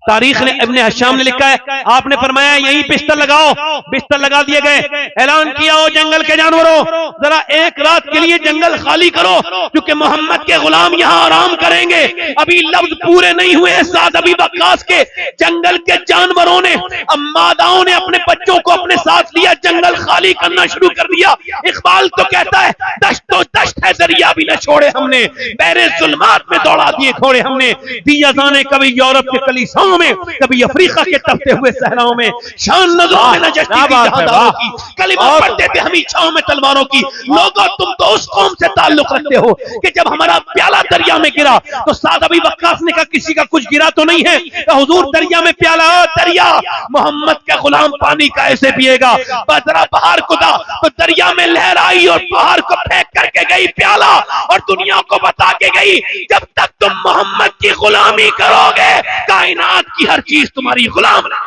तारीख ने, इब्ने हशाम ने लिखा है, आपने फरमाया यहीं बिस्तर लगाओ, बिस्तर लगा दिए गए। ऐलान किया हो जंगल के जानवरों, जरा एक रात के लिए जंगल खाली करो, क्योंकि मोहम्मद के गुलाम यहां आराम करेंगे। अभी लफ्ज पूरे नहीं हुए साद अबी वक्कास के, जंगल के जानवरों ने, मादाओं ने अपने बच्चों को अपने साथ लिया, जंगल खाली करना शुरू कर दिया। इकबाल तो कहता है दश्त तो दश्त है, दरिया भी न छोड़े हमने, बहरे जुल्मात में दौड़ा दिए घोड़े हमने। दिया जाने कभी यूरोप के कलीसाओं में, कभी अफ्रीका के तपते हुए सहराओं में, शान नजरों में न जचती थी जहादारों की, कलिमा पढ़ते थे हम इच्छाओं में तलवारों की। लोगों तुम तो उस कौम से ताल्लुक रखते हो कि जब हमारा प्याला दरिया में गिरा तो साद अबी वक्कास ने कहा किसी का कुछ गिरा तो नहीं है, तो हुजूर दरिया में प्याला, दरिया मोहम्मद का गुलाम पानी का ऐसे पिएगा। बदरा बाहर कुदा तो दरिया में लहर आई और बाहर को फेंक करके गई प्याला, और दुनिया को बता के गई जब तक तुम मोहम्मद की गुलामी करोगे कायनात की हर चीज तुम्हारी गुलाम ना।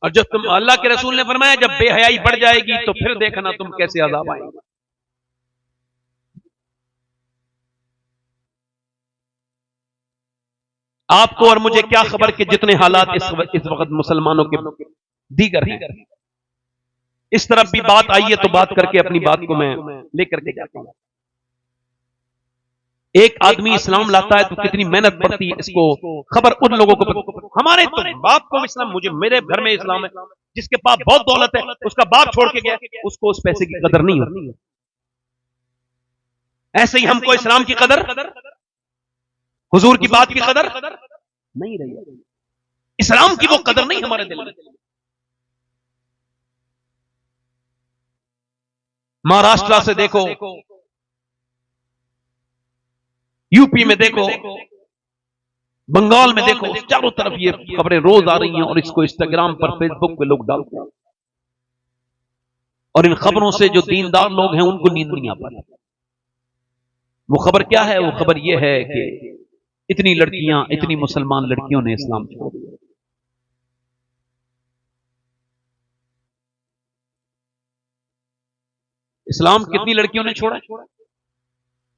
और जब तुम, अल्लाह के रसूल ने फरमाया जब बेहयाई बढ़ जाएगी तो फिर देखना तुम कैसे अज़ाब आएगा। आपको और मुझे क्या खबर कि जितने हालात इस वक्त मुसलमानों के दीगर हैं, इस तरफ भी बात आई है तो बात करके अपनी बात को मैं लेकर के जाता हूं। एक आदमी इस्लाम लाता है तो कितनी मेहनत पड़ती है, इसको खबर उन लोगों को। हमारे तो बाप को इस्लाम, मुझे मेरे घर में इस्लाम है, जिसके पास बहुत दौलत है उसका बाप छोड़ के गया, उसको उस पैसे की कदर नहीं होती। ऐसे ही हमको इस्लाम की कदर, हुजूर की बात की कदर नहीं रही, इस्लाम की वो कदर नहीं हमारे दिल में। महाराष्ट्र से देखो, यूपी में देखो, बंगाल में देखो, चारों तरफ ये खबरें रोज आ रही हैं और इसको इंस्टाग्राम पर, फेसबुक पे लोग डालते हैं, और इन खबरों से जो दीनदार लोग हैं उनको नींद नहीं आ पाती। वो खबर क्या है? वो खबर ये है कि इतनी लड़कियां, इतनी मुसलमान लड़कियों ने इस्लाम छोड़ दिया। इस्लाम कितनी लड़कियों ने छोड़ा?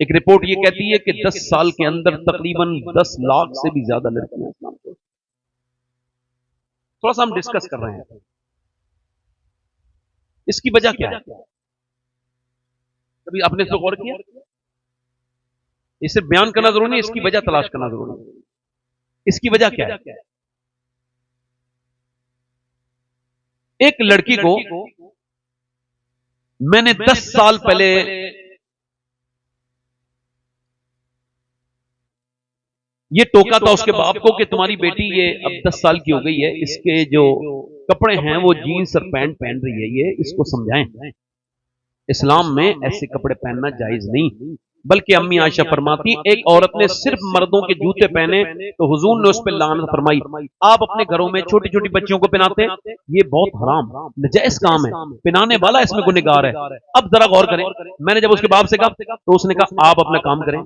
एक रिपोर्ट ये कहती है कि 10 साल के अंदर तकरीबन 10 लाख से भी ज्यादा लड़कियां इस्लाम छोड़। थोड़ा सा हम डिस्कस कर रहे हैं, इसकी वजह क्या है? कभी आपने इसको गौर किया? ये सिर्फ बयान करना जरूरी नहीं, इसकी वजह तलाश करना जरूरी है। इसकी वजह क्या है? एक लड़की को मैंने 10 साल पहले ये टोका था उसके बाप को कि तुम्हारी बेटी ये अब 10 साल की हो गई है, इसके जो कपड़े हैं वो जीन्स और पैंट पहन रही है, ये इसको समझाएं, इस्लाम में ऐसे कपड़े पहनना जायज नहीं। बल्कि अम्मी आयशा फरमाती, एक औरत ने सिर्फ मर्दों के जूते पहने तो हुजूर ने उस पर लानत फरमाई। आप अपने घरों में छोटी छोटी बच्चियों को पहनाते हैं, ये बहुत हराम नजायज काम है, पहनाने वाला इसमें गुनहगार है। अब जरा गौर करें, मैंने जब उसके बाप से कहा तो उसने कहा आप अपना काम करें,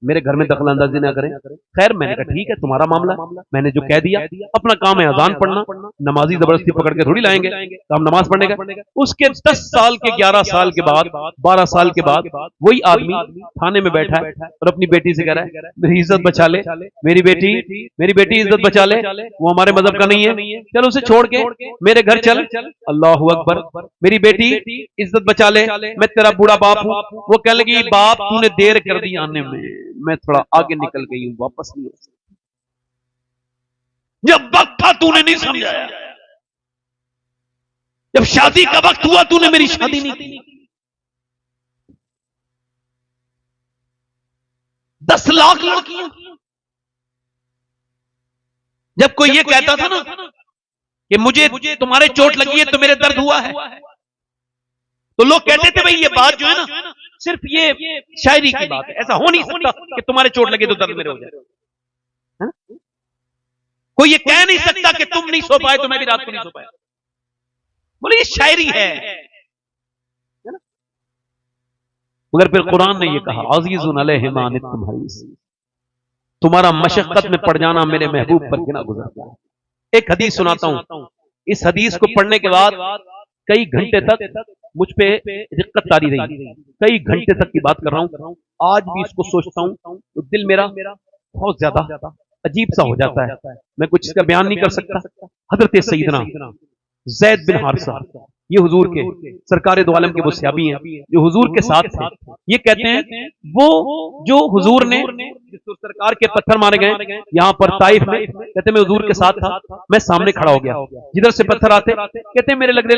मेरे घर में दखल अंदाजी ना करें। खैर मैंने कहा ठीक है तुम्हारा मामला, मैंने जो कह दिया, अपना काम है अजान पढ़ना, नमाजी जबरदस्ती पकड़ के थोड़ी लाएंगे तो हम नमाज पढ़ने का। उसके 10 साल के 11 साल के बाद 12 साल के बाद वही आदमी थाने में बैठा है और अपनी बेटी से कह रहा है मेरी इज्जत बचा ले, मेरी बेटी इज्जत बचा ले, वो हमारे मजहब का नहीं है, चल उसे छोड़ के मेरे घर चल, अल्लाह अकबर, मेरी बेटी इज्जत बचा ले, मैं तेरा बूढ़ा बाप हूं। वो कह लगी बाप तूने देर कर दी आने में, मैं थोड़ा आगे निकल गई हूं, वापस नहीं हो सकती, जब वक्त था तूने नहीं समझाया, जब शादी का वक्त हुआ तूने मेरी शादी नहीं की। 10 लाख लड़कियां, जब कोई ये कहता था ना कि मुझे तुम्हारे चोट लगी है तो मेरे दर्द हुआ है, तो लोग कहते थे भाई ये बात जो है ना सिर्फ ये शायरी की बात है, ऐसा हो नहीं सकता कि तुम्हारे चोट लगे तो दर्द मेरे हो जाए। कोई ये कह नहीं सकता कि तुम नहीं सो पाए तो मैं भी रात को नहीं सो पाया, बोले ये शायरी है। मगर फिर कुरान ने ये कहा अज़ीज़ुन अलैहि मा अनित्तुम हरीस, तुम्हारा मशक्कत में पड़ जाना मेरे महबूब पर गिना गुजरता है। एक हदीस सुनाता हूं, इस हदीस को पढ़ने के बाद कई घंटे तक मुझ पे दिक्कत तारी रही, कई घंटे तक की बात कर रहा हूं, आज भी इसको सोचता हूं तो दिल मेरा बहुत ज्यादा अजीब सा हो जाता है, मैं कुछ इसका बयान नहीं कर सकता। हजरत सईदना ज़ैद बिन हारिसा, ये हुजूर के सरकार दो आलम के वो सहाबी हैं जो हुजूर के साथ थे। ये कहते हैं वो जो हुजूर ने जिस सरकार के पत्थर मारे गए यहाँ पर ताइफ में, कहते मैं हुजूर के साथ था, मैं सामने खड़ा हो गया, जिधर से पत्थर आते कहते मेरे लगे,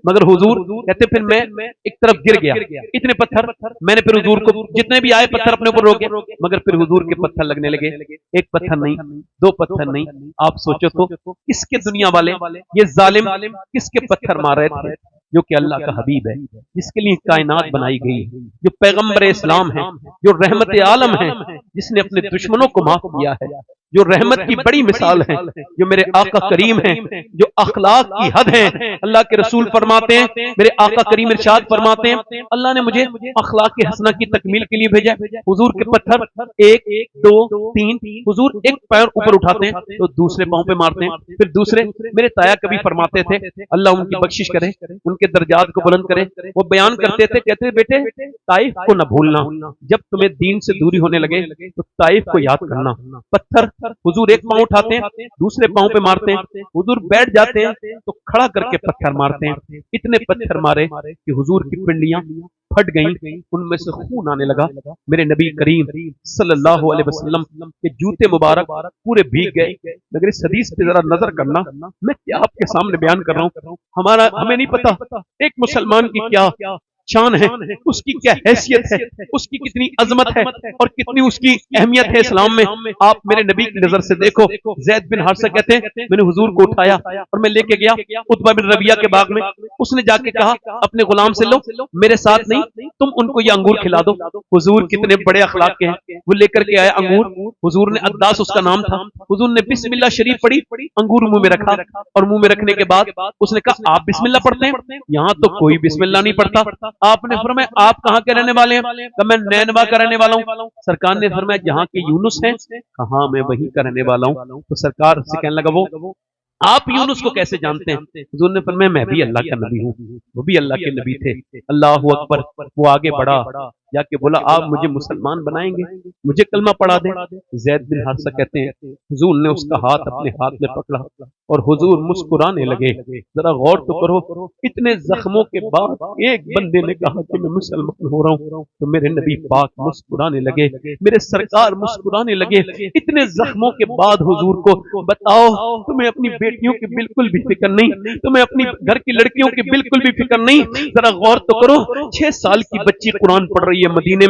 मगर हुजूर कहते फिर मैं एक तरफ गिर गया, इतने पत्थर मैंने फिर हुजूर को जितने भी आए पत्थर अपने ऊपर रोके, मगर फिर हुजूर के पत्थर लगने लगे, एक पत्थर नहीं, 2 पत्थर नहीं, आप सोचो तो किसके दुनिया वाले ये जालिम किसके पत्थर मार रहे थे, जो कि अल्लाह का हबीब है, जिसके लिए कायनात बनाई गई, जो पैगंबर इस्लाम है, जो रहमत आलम है, जिसने अपने दुश्मनों को माफ किया है, जो रहमत की बड़ी मिसाल है, जो मेरे आका करीम है, जो अखलाक की हद है। अल्लाह के रसूल फरमाते हैं, मेरे आका करीम इरशाद फरमाते हैं, अल्लाह ने मुझे अखलाक के हसना की तकमील के लिए भेजा। हुजूर के पत्थर 1 2 3, हुजूर एक पैर ऊपर उठाते हैं तो दूसरे पांव पे मारते हैं, फिर दूसरे। मेरे ताया कभी फरमाते थे, अल्लाह उनकी बख्शिश करे, उनके दर्जात को बुलंद करे, वो बयान करते थे, कहते बेटे ताइफ को न भूलना, जब तुम्हें दीन से दूरी होने लगे तो ताइफ को याद करना, पत्थर हुजूर एक पांव उठाते हैं, दूसरे पांव पे मारते हैं, हुजूर बैठ जाते हैं तो खड़ा करके पत्थर मारते हैं। इतने पत्थर मारे कि हुजूर की पिंडियां फट गईं, उनमें से खून आने लगा। मेरे नबी करीम सल्लल्लाहु अलैहि वसल्लम के जूते मुबारक पूरे भीग गए। मगर इस हदीस पे जरा नजर करना, मैं क्या आपके सामने बयान कर रहा हूँ। हमें नहीं पता एक मुसलमान की क्या शान है, उसकी क्या हैसियत है, उसकी कितनी अजमत है और कितनी उसकी अहमियत है इस्लाम में। आप मेरे नबी की नजर से देखो। ज़ैद बिन हारिसा कहते हैं मैंने हुजूर को उठाया और मैं लेके गया उतबा बिन रबिया के बाग में। उसने जाके कहा अपने गुलाम से लो, मेरे साथ नहीं, तुम उनको ये अंगूर खिला दो। हुजूर कितने बड़े अखलाक के हैं, वो लेकर के आया अंगूर। हुजूर ने अद्दास उसका नाम था। हुजूर ने बिस्मिल्लाह शरीफ पढ़ी, अंगूर मुंह में रखा और मुंह में रखने के बाद उसने कहा आप बिस्मिल्लाह पढ़ते हैं? यहाँ तो कोई बिस्मिल्लाह नहीं पढ़ता। आपने फरमाया आप कहाँ के रहने वाले हैं? मैं नैनवा का रहने वाला हूँ। सरकार ने फरमाया जहाँ के यूनुस हैं, कहा मैं वहीं का रहने वाला हूँ। तो सरकार से कहने लगा वो आप यूनुस को कैसे जानते हैं? हुजूर ने फरमाया मैं भी अल्लाह का नबी हूँ, वो भी अल्लाह के नबी थे। अल्लाहु अकबर। वो आगे बढ़ा, जाके बोला आप मुझे मुसलमान बनाएंगे, मुझे कलमा पढ़ा दें। ज़ैद बिन हारिसा कहते हैं हुजूर ने उसका हाथ अपने हाथ में पकड़ा और हुजूर मुस्कुराने लगे। जरा गौर तो करो, इतने जख्मों के बाद एक बंदे ने कहा कि मैं मुसलमान हो रहा हूँ, तो मेरे नबी पाक मुस्कुराने लगे, मेरे सरकार मुस्कुराने लगे। इतने जख्मों के बाद हुजूर को बताओ तुम्हें अपनी बेटियों की बिल्कुल भी फिक्र नहीं, तुम्हें अपनी घर की लड़कियों की बिल्कुल भी फिक्र नहीं। जरा गौर तो करो, 6 साल की बच्ची कुरान पढ़ रही है मदीने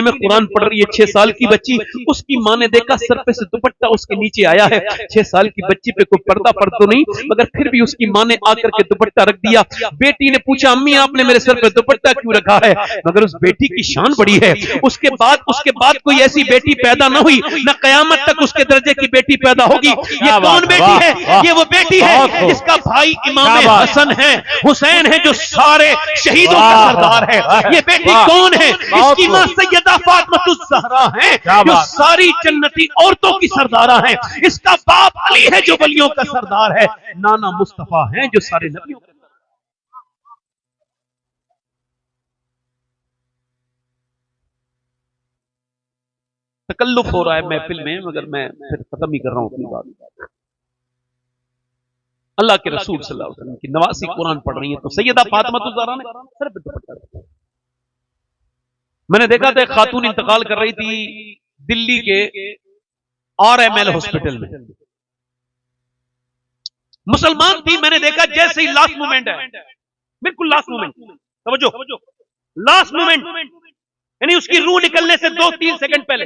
में कुरान पढ़ रही है 6 साल की बच्ची। उसकी माँ ने देखा सर पे से दुपट्टा उसके नीचे आया है। 6 साल की बच्ची पे कोई पर्दा पड़ तो नहीं, मगर फिर भी उसकी माँ ने आकर के दुपट्टा रख दिया। बेटी ने पूछा अम्मी आपने मेरे सर पे दुपट्टा क्यों रखा है? मगर उस बेटी की शान बड़ी है। उसके बाद कोई ऐसी बेटी पैदा न हुई, न कयामत तक उसके दर्जे की बेटी पैदा होगी। ये कौन बेटी है? ये वो बेटी है जिसका भाई इमाम हसन है, हुसैन है, जो सारे शहीदों का सरदार है। ये बेटी कौन है? इसकी मां सैयदा फातिमा ज़हरा है, जो सारी जन्नती औरतों की सरदारा है। इसका बाप अली है, जो वलियों का सरदार है। नाना मुस्तफा है, जो सारे नबियों का। तकल्लुफ हो रहा है महफिल में, मगर मैं फिर खत्म ही कर रहा हूं अपनी बात। अल्लाह के रसूल सल्लल्लाहु अलैहि वसल्लम की नवासी कुरान पढ़ रही है, तो सैयदा फातिमा ज़हरा ने सर पे दुपट्टा रखा। मैंने देखा था एक खातून इंतकाल कर रही थी दिल्ली के RML हॉस्पिटल में, मुसलमान थी। मैंने देखा जैसे ही लास्ट मोमेंट है, बिल्कुल लास्ट मोमेंट, समझो लास्ट मोमेंट, यानी उसकी रूह निकलने से 2-3 सेकंड पहले,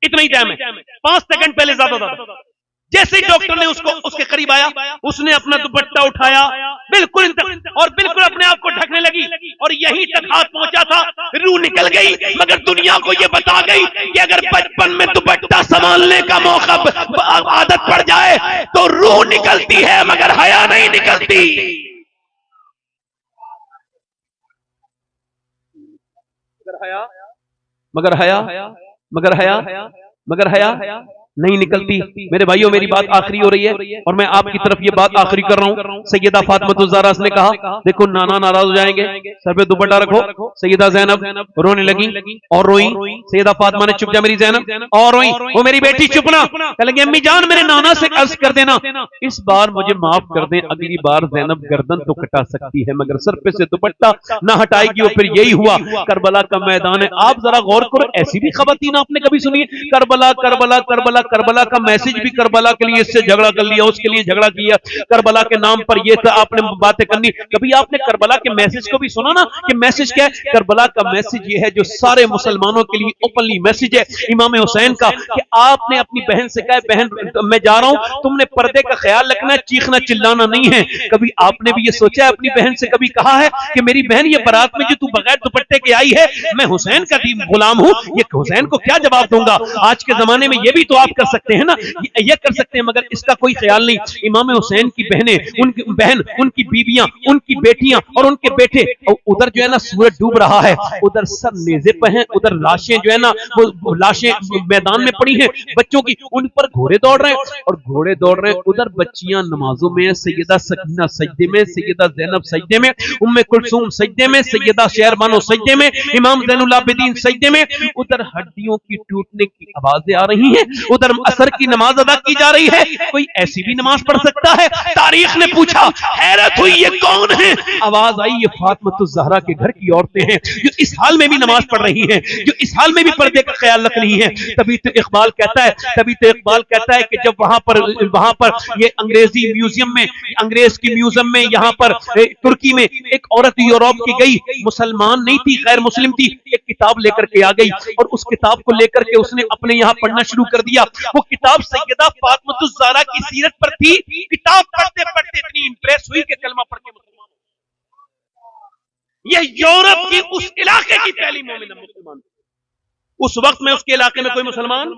इतना ही टाइम है, 5 सेकंड पहले ज्यादा। जैसे ही डॉक्टर ने उसके करीब आया, उसने अपना दुपट्टा उठाया, बिल्कुल अपने आप को ढकने लगी और यहीं तक हाथ पहुंचा था, रूह निकल गई। मगर दुनिया को यह बता गई कि अगर बचपन में दुपट्टा संभालने का मौका आदत पड़ जाए तो रूह निकलती है, मगर हया नहीं निकलती। मगर हया नहीं निकलती। मेरे भाइयों मेरी बात आखिरी हो रही है और मैं आपकी तरफ ये बात आखिरी कर रहा हूँ। सैयदा फातिमा ज़हरा ने कहा देखो नाना नाराज हो जाएंगे, सर पे दुपट्टा रखो। सैयदा ज़ैनब रोने लगी और रोई। सैयदा फातिमा ने चुप जा मेरी ज़ैनब, और रोई। वो मेरी बेटी चुप ना, कह लगी अम्मी जान मेरे नाना से अर्ज कर देना इस बार मुझे माफ कर दें, अगली बार ज़ैनब गर्दन तो कटा सकती है मगर सर पे से दुपट्टा ना हटाएगी। और फिर यही हुआ, करबला का मैदान है। आप जरा गौर करो, ऐसी भी खवातीन आपने कभी सुनी है? करबला करबला करबला करबला का मैसेज भी करबला के लिए इससे झगड़ा कर लिया, उसके लिए झगड़ा किया, करबला के नाम पर ये आपने बातें करनी। कभी आपने करबला के मैसेज को भी सुना ना कि मैसेज क्या है? करबला का मैसेज ये है जो सारे मुसलमानों के लिए ओपनली मैसेज है इमाम हुसैन का, कि आपने अपनी बहन से कहा बहन मैं जा रहा हूं, तुमने पर्दे का ख्याल रखना, चीखना चिल्लाना नहीं है। कभी आपने भी ये सोचा है, अपनी बहन से कभी कहा है कि मेरी बहन ये बारात में जो तू बगैर दुपट्टे के आई है, मैं हुसैन का गुलाम हूं, ये हुसैन को क्या जवाब दूंगा? आज के जमाने में ये भी तो आप कर सकते हैं ना, ये कर सकते हैं, मगर इसका कोई ख्याल नहीं। इमाम हुसैन की बहनें, उनकी बहन, उनकी बीबियां, उनकी बेटियां और उनके बेटे, उधर जो है ना सूरज डूब रहा है, उधर सब नेज़े पे हैं, उधर लाशें जो है ना वो लाशें मैदान में पड़ी हैं बच्चों की, उन पर घोड़े दौड़ रहे हैं और घोड़े दौड़ रहे हैं। उधर बच्चियां नमाजों में, सैयदा सकीना सजदे में, सैयदा ज़ैनब सजदे में, उम्मे कुलसूम सजदे में, सैयदा शहरबानो सजदे में, इमाम ज़ैनुल आबिदीन सजदे में। उधर हड्डियों की टूटने की आवाजें आ रही हैं, उधर असर की नमाज अदा की जा रही है, कोई ऐसी भी नमाज पढ़ सकता है? तारीख ने पूछा, हैरत हुई, ये कौन है? आवाज आई, ये फातिमा ज़हरा के घर की औरतें हैं जो इस हाल में भी नमाज पढ़ रही हैं, जो इस हाल में भी पर्दे का ख्याल रख रही हैं। तभी तो इकबाल कहता है कि जब वहां पर ये अंग्रेजी म्यूजियम में, अंग्रेज की म्यूजियम में, यहाँ पर तुर्की में एक औरत यूरोप की गई, मुसलमान नहीं थी, गैर मुस्लिम थी, एक किताब लेकर के आ गई और उस किताब को लेकर के उसने अपने यहाँ पढ़ना शुरू कर दिया। वो किताब सैयदा फातिमा ज़हरा की सीरत पर थी। किताब पढ़ते पढ़ते इतनी इंप्रेस हुई कि कलमा पढ़ के मुसलमान। ये यूरोप की उस इलाके की पहली मोमिन मुसलमान। उस वक्त में उसके इलाके में कोई मुसलमान,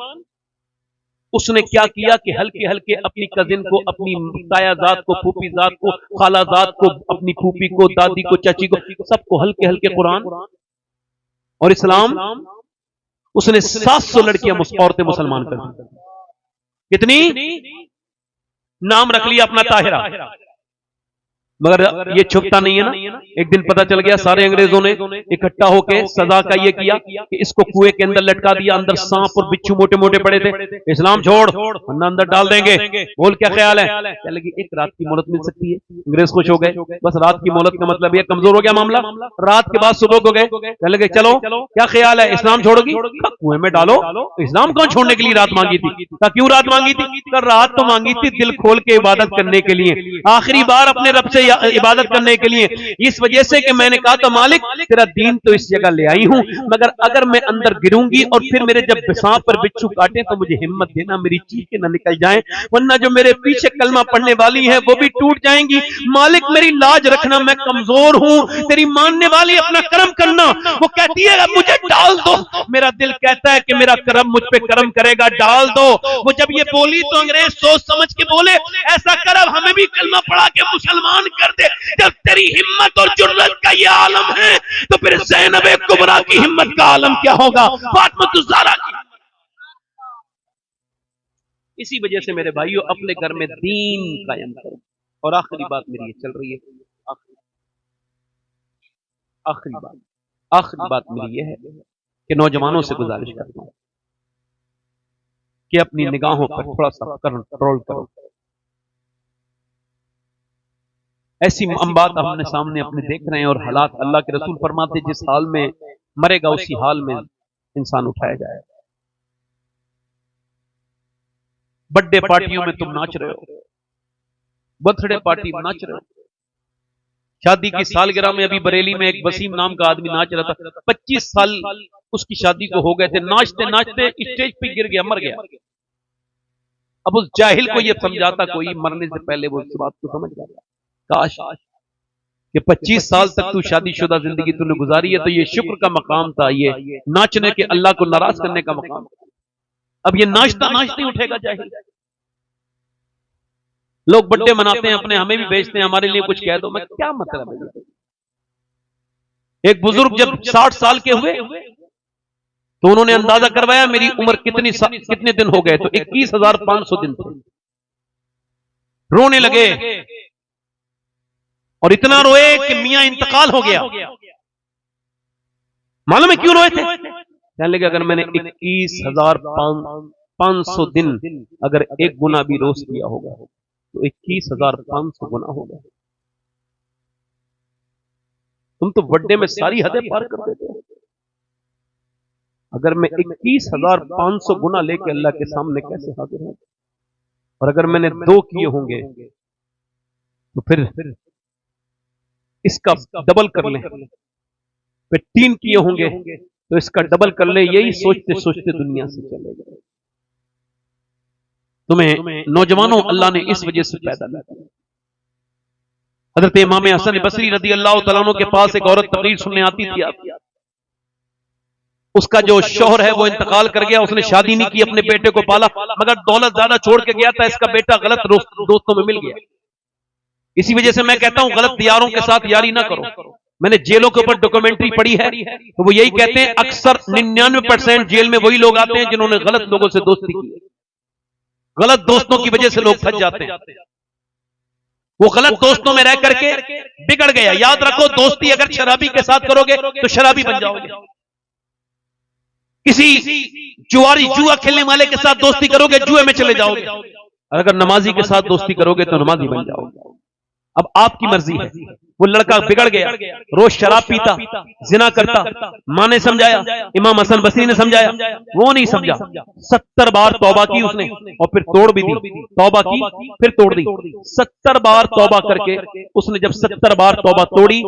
उसने क्या किया कि हल्के हल्के अपनी कजिन को, अपनी तायाजात को, फूफीजात को, खालाजात को, अपनी फूफी को, दादी को, चाची को, सबको हल्के हल्के कुरान और इस्लाम, उसने 700 लड़कियां औरतें मुसलमान कर दी। कितनी? नाम रख लिया अपना ताहिरा। मगर ये छुपता नहीं है ना। एक दिन पता चल गया, सारे अंग्रेजों ने इकट्ठा होकर सजा का ये किया कि इसको कुएं के अंदर लटका दिया, अंदर सांप और बिच्छू मोटे मोटे पड़े थे। इस्लाम छोड़ वरना अंदर डाल देंगे। बोल क्या ख्याल है? क्या लगी एक रात की मोहलत मिल सकती है? अंग्रेज खुश हो गए, बस रात की मोहलत का मतलब ये कमजोर हो गया मामला। रात के बाद सुबह को गए, कहने लगे चलो क्या ख्याल है, इस्लाम छोड़ोगी? कुएं में डालो। इस्लाम कौन छोड़ने के लिए रात मांगी थी? क्यों रात मांगी थी? रात तो मांगी थी दिल खोल के इबादत करने के लिए, आखिरी बार अपने रब से इबादत करने के लिए। इस वजह से कि मैंने कहा था मालिक तेरा दीन तो इस जगह ले आई हूं, मगर अगर मैं अंदर गिरूंगी और फिर मेरे जब सांप पर बिच्छू काटे तो मुझे हिम्मत देना, मेरी चीखें न निकल जाएं, वरना जो मेरे पीछे कलमा पढ़ने वाली है वो भी टूट जाएंगी। मालिक मेरी लाज रखना, मैं कमजोर हूं, तेरी मानने वाली अपना करम करना। वो कहती है मुझे डाल दो। मेरा दिल कहता है कि मेरा करम मुझ पे करम करेगा, डाल दो। वो जब ये बोली तो अंग्रेज सोच समझ के बोले, ऐसा कर अब हमें भी कलमा पढ़ा के मुसलमान कर दे। जब तेरी हिम्मत और जुर्रत का ये आलम है तो फिर ज़ैनब कुबरा की हिम्मत का आलम क्या होगा, फातिमा ज़हरा की। इसी वजह से मेरे भाइयों अपने घर में दीन कायम करो। और आखिरी बात मेरी ये चल रही है, आखिरी बात मेरी ये है कि नौजवानों से गुजारिश करता हूं कि अपनी निगाहों पर थोड़ा सा कंट्रोल करो। ऐसी बात हमने सामने अपने देख रहे हैं और हालात, अल्लाह के रसूल फरमाते जिस हाल में मरेगा उसी हाल में इंसान उठाया जाएगा। बर्थडे पार्टियों में तुम नाच रहे हो, बर्थडे पार्टी में नाच रहे हो, शादी की सालगिरह में अभी बरेली में एक वसीम नाम का आदमी नाच रहा था, 25 साल उसकी शादी को हो गए थे, नाचते नाचते स्टेज पे गिर गया, मर गया। अब उस जाहिल को यह समझाता कोई, मरने से पहले वो इस बात को समझ गया, काश कि 25 साल तक तू शादीशुदा जिंदगी तूने गुजारी है तो ये शुक्र का मकाम था, ये नाचने के अल्लाह को नाराज करने का मकाम था। अब ये नाचता नाचते उठेगा जाहिल। लोग बर्थडे मनाते हैं अपने, हमें भी भेजते हैं हमारे लिए कुछ कह दो, मैं क्या मतलब है। एक बुजुर्ग जब 60 साल के हुए तो उन्होंने अंदाजा करवाया मेरी उम्र कितने दिन हो गए, तो 21,500 दिन थे। रोने लगे और इतना रोए कि मियां इंतकाल हो गया। मालूम है क्यों रोए थे? कहने लगे अगर मैंने 21,500 दिन अगर एक गुना भी रोज किया होगा तो 21,500 गुना होगा। तुम तो बर्थडे में सारी हदें पार कर देते हो। अगर मैं 21,500 गुना लेके अल्लाह के सामने कैसे हाजिर हूं, और अगर मैंने 2 किए होंगे तो फिर इसका डबल कर लें, फिर 3 किए होंगे तो इसका डबल कर ले। यही सोचते सोचते दुनिया से चले गए। तुम्हें नौजवानों अल्लाह ने इस वजह से पैदा किया। हजरत इमाम हसन बसरी रदी अल्लाह तआला अन्हु के पास एक औरत तकरीर सुनने आती थी। उसका जो शौहर है वो इंतकाल कर गया, उसने शादी नहीं की, अपने बेटे को पाला, मगर दौलत ज्यादा छोड़ के गया था। इसका बेटा गलत दोस्तों में मिल गया। इसी वजह से मैं कहता हूं गलत यारों के साथ यारी ना करो। मैंने जेलों के ऊपर डॉक्यूमेंट्री पढ़ी है तो वो यही कहते हैं अक्सर 99% जेल में वही लोग आते हैं जिन्होंने गलत लोगों से दोस्ती की। गलत दोस्तों की वजह से लोग फंस जाते हैं। वो गलत दोस्तों में रह करके बिगड़ गया। याद रखो, दोस्ती अगर शराबी के साथ करोगे तो शराबी बन जाओगे। किसी जुआ खेलने वाले के साथ दोस्ती करोगे, जुए में चले जाओगे। और अगर नमाजी के साथ दोस्ती करोगे तो नमाजी बन जाओगे। अब आपकी मर्जी है। वो लड़का बिगड़ गया, रोज शराब पीता, जिना करता, माँ ने समझाया, इमाम हसन बसरी ने समझाया, वो नहीं समझा। 70 बार तौबा की उसने और फिर तोड़ भी दी, तौबा की फिर तोड़ दी। 70 बार तौबा करके उसने जब 70 बार तौबा तोड़ी,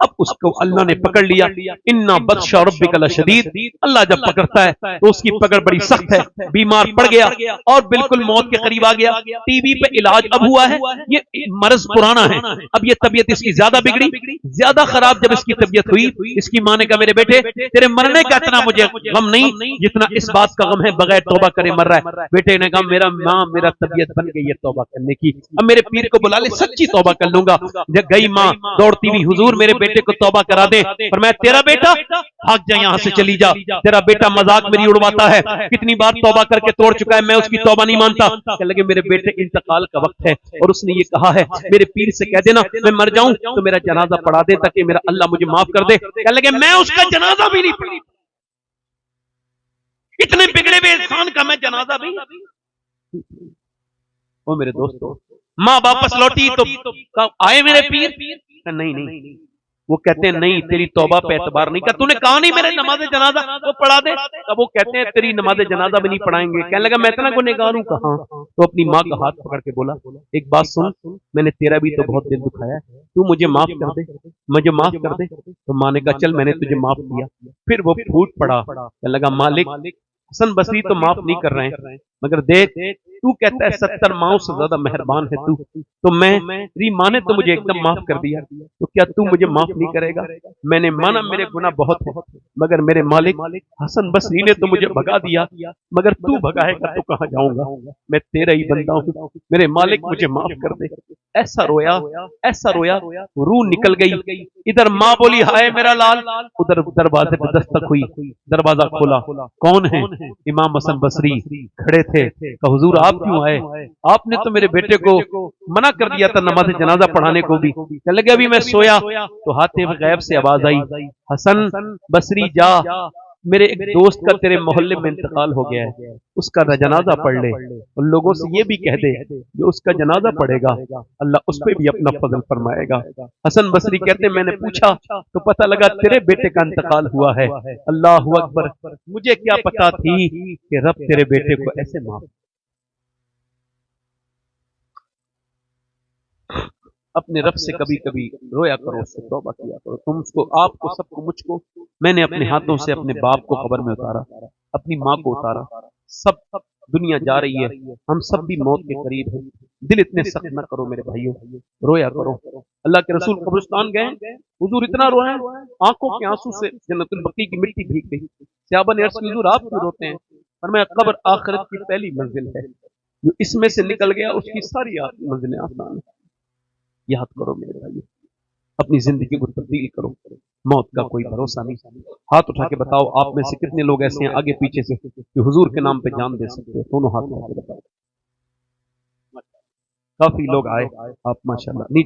अब उसको अल्लाह ने पकड़ लिया। इन्ना बत्शा रब्बिका लशदीद, अल्लाह जब पकड़ता है तो उसकी पकड़ बड़ी सख्त है। बीमार पड़ गया और बिल्कुल मौत के करीब आ गया। टीवी पे इलाज अब हुआ है, ये मर्ज पुराना है, अब ये तबीयत इसकी ज्यादा बिगड़ी, ज्यादा खराब जब इसकी तबीयत हुई, इसकी मां ने कहा मेरे बेटे तेरे मरने का इतना मुझे गम नहीं जितना इस बात का गम है बगैर तौबा करे मर रहा है। बेटे ने कहा मेरा मां मेरा तबीयत बन गई है तौबा करने की, अब मेरे पीर को बुला ले, सच्ची तौबा कर लूंगा। जब गई मां दौड़ती हुई, हुजूर मेरे बेटे को तौबा करा दे। पर मैं तेरा बेटा भाग जा, यहां से चली जा, तेरा बेटा मजाक मेरी उड़वाता है, कितनी बार तौबा करके तोड़ चुका है, मैं उसकी तौबा नहीं मानता। कहने लगे मेरे बेटे इंतकाल का वक्त है और उसने ये कहा है मेरे पीर से कह देना मैं मर जाऊं तो मेरा जनाजा पढ़ा दे ताकि मेरा अल्लाह मुझे माफ कर दे। कहने लगे मैं उसका जनाजा भी नहीं पढ़ी, इतने बिगड़े हुए इंसान का मैं जनाजा भी। ओ मेरे दोस्तों, मां वापस लौटी तो आए मेरे पीर, नहीं वो कहते हैं नहीं तेरी तौबा पे एतबार नहीं कर, तूने कहा नहीं मेरे नमाज जनाजा वो पढ़ा दे। अब वो कहते हैं तेरी नमाज जनाजा भी नहीं पढ़ाएंगे। कहने लगा मैं इतना गुनहगार हूं कहां। तो अपनी माँ का हाथ पकड़ के बोला एक बात सुन, मैंने तेरा भी तो बहुत दिल दुखाया है, तू मुझे माफ कर दे, मुझे माफ कर दे। तो माँ ने कहा चल मैंने तुझे माफ किया। फिर वो फूट पड़ा, कहने लगा मालिक हसन बसरी तो माफ नहीं कर रहे हैं, मगर देख तू कहता है 70 माओं से ज्यादा मेहरबान है तू, तो मेरी माँ ने तो मुझे एकदम माफ कर दिया, तो क्या तू मुझे माफ नहीं करेगा। मैंने माना मेरे गुनाह बहुत है, मगर मेरे मालिक हसन बसरी ने तो मुझे भगा दिया, मगर तू भगाएगा तो कहां जाऊंगा, मैं तेरा ही बंदा हूं, मेरे मालिक मुझे माफ कर दे। ऐसा रोया रूह निकल गई। इधर माँ बोली हाय मेरा लाल, उधर दरवाजे पर दस्तक हुई, दरवाजा खोला, कौन है। इमाम हसन बसरी खड़े थे, कहा हुजूर आप क्यों आए, आपने तो मेरे बेटे को मना कर दिया था नमाज जनाजा पढ़ाने को भी। कहने लगे अभी मैं सोया तो हाथे गैब से आवाज आई, हसन बसरी जा, मेरे एक दोस्त का तेरे मोहल्ले में इंतकाल हो गया है, उसका जनाजा पढ़ ले, उन लोगों से ये भी कह दे जो उसका जनाजा पढ़ेगा अल्लाह उस पर भी अपना फजल फरमाएगा। हसन बसरी कहते मैंने पूछा तो पता लगा तेरे बेटे का इंतकाल हुआ है। अल्लाह अकबर, मुझे क्या पता थी कि रब तेरे बेटे को ऐसे माफ। अपने रब से कभी कभी रोया करो, उससे तौबा किया करो। तुम उसको, आपको, सबको, मुझको, मैंने अपने हाथों से अपने बाप को कब्र में उतारा, अपनी माँ को उतारा, सब दुनिया जा रही है, हम सब भी मौत के करीब हैं। दिल इतने सख्त न करो मेरे भाइयों, रोया करो। अल्लाह के रसूल कब्रिस्तान गए, हुजूर इतना रोए आंखों के आंसू से जन्नतुल बकी की मिट्टी भीग गई। सहाबा ने अर्ज़ की हुजूर आप क्यों रोते हैं। और मैं कब्र आखिरत की पहली मंजिल है, जो इसमें से निकल गया उसकी सारी मंजिलें आसान है। याद करो मेरे भाई, अपनी जिंदगी को तब्दील करो, मौत का कोई भरोसा नहीं। हाथ उठा के बताओ आप में से कितने लोग ऐसे हैं आगे पीछे से जो हुजूर के नाम पे जान दे सकते हो। दोनों हाथ उठा के बताओ। काफी लोग आए आप माशाल्लाह। नीचे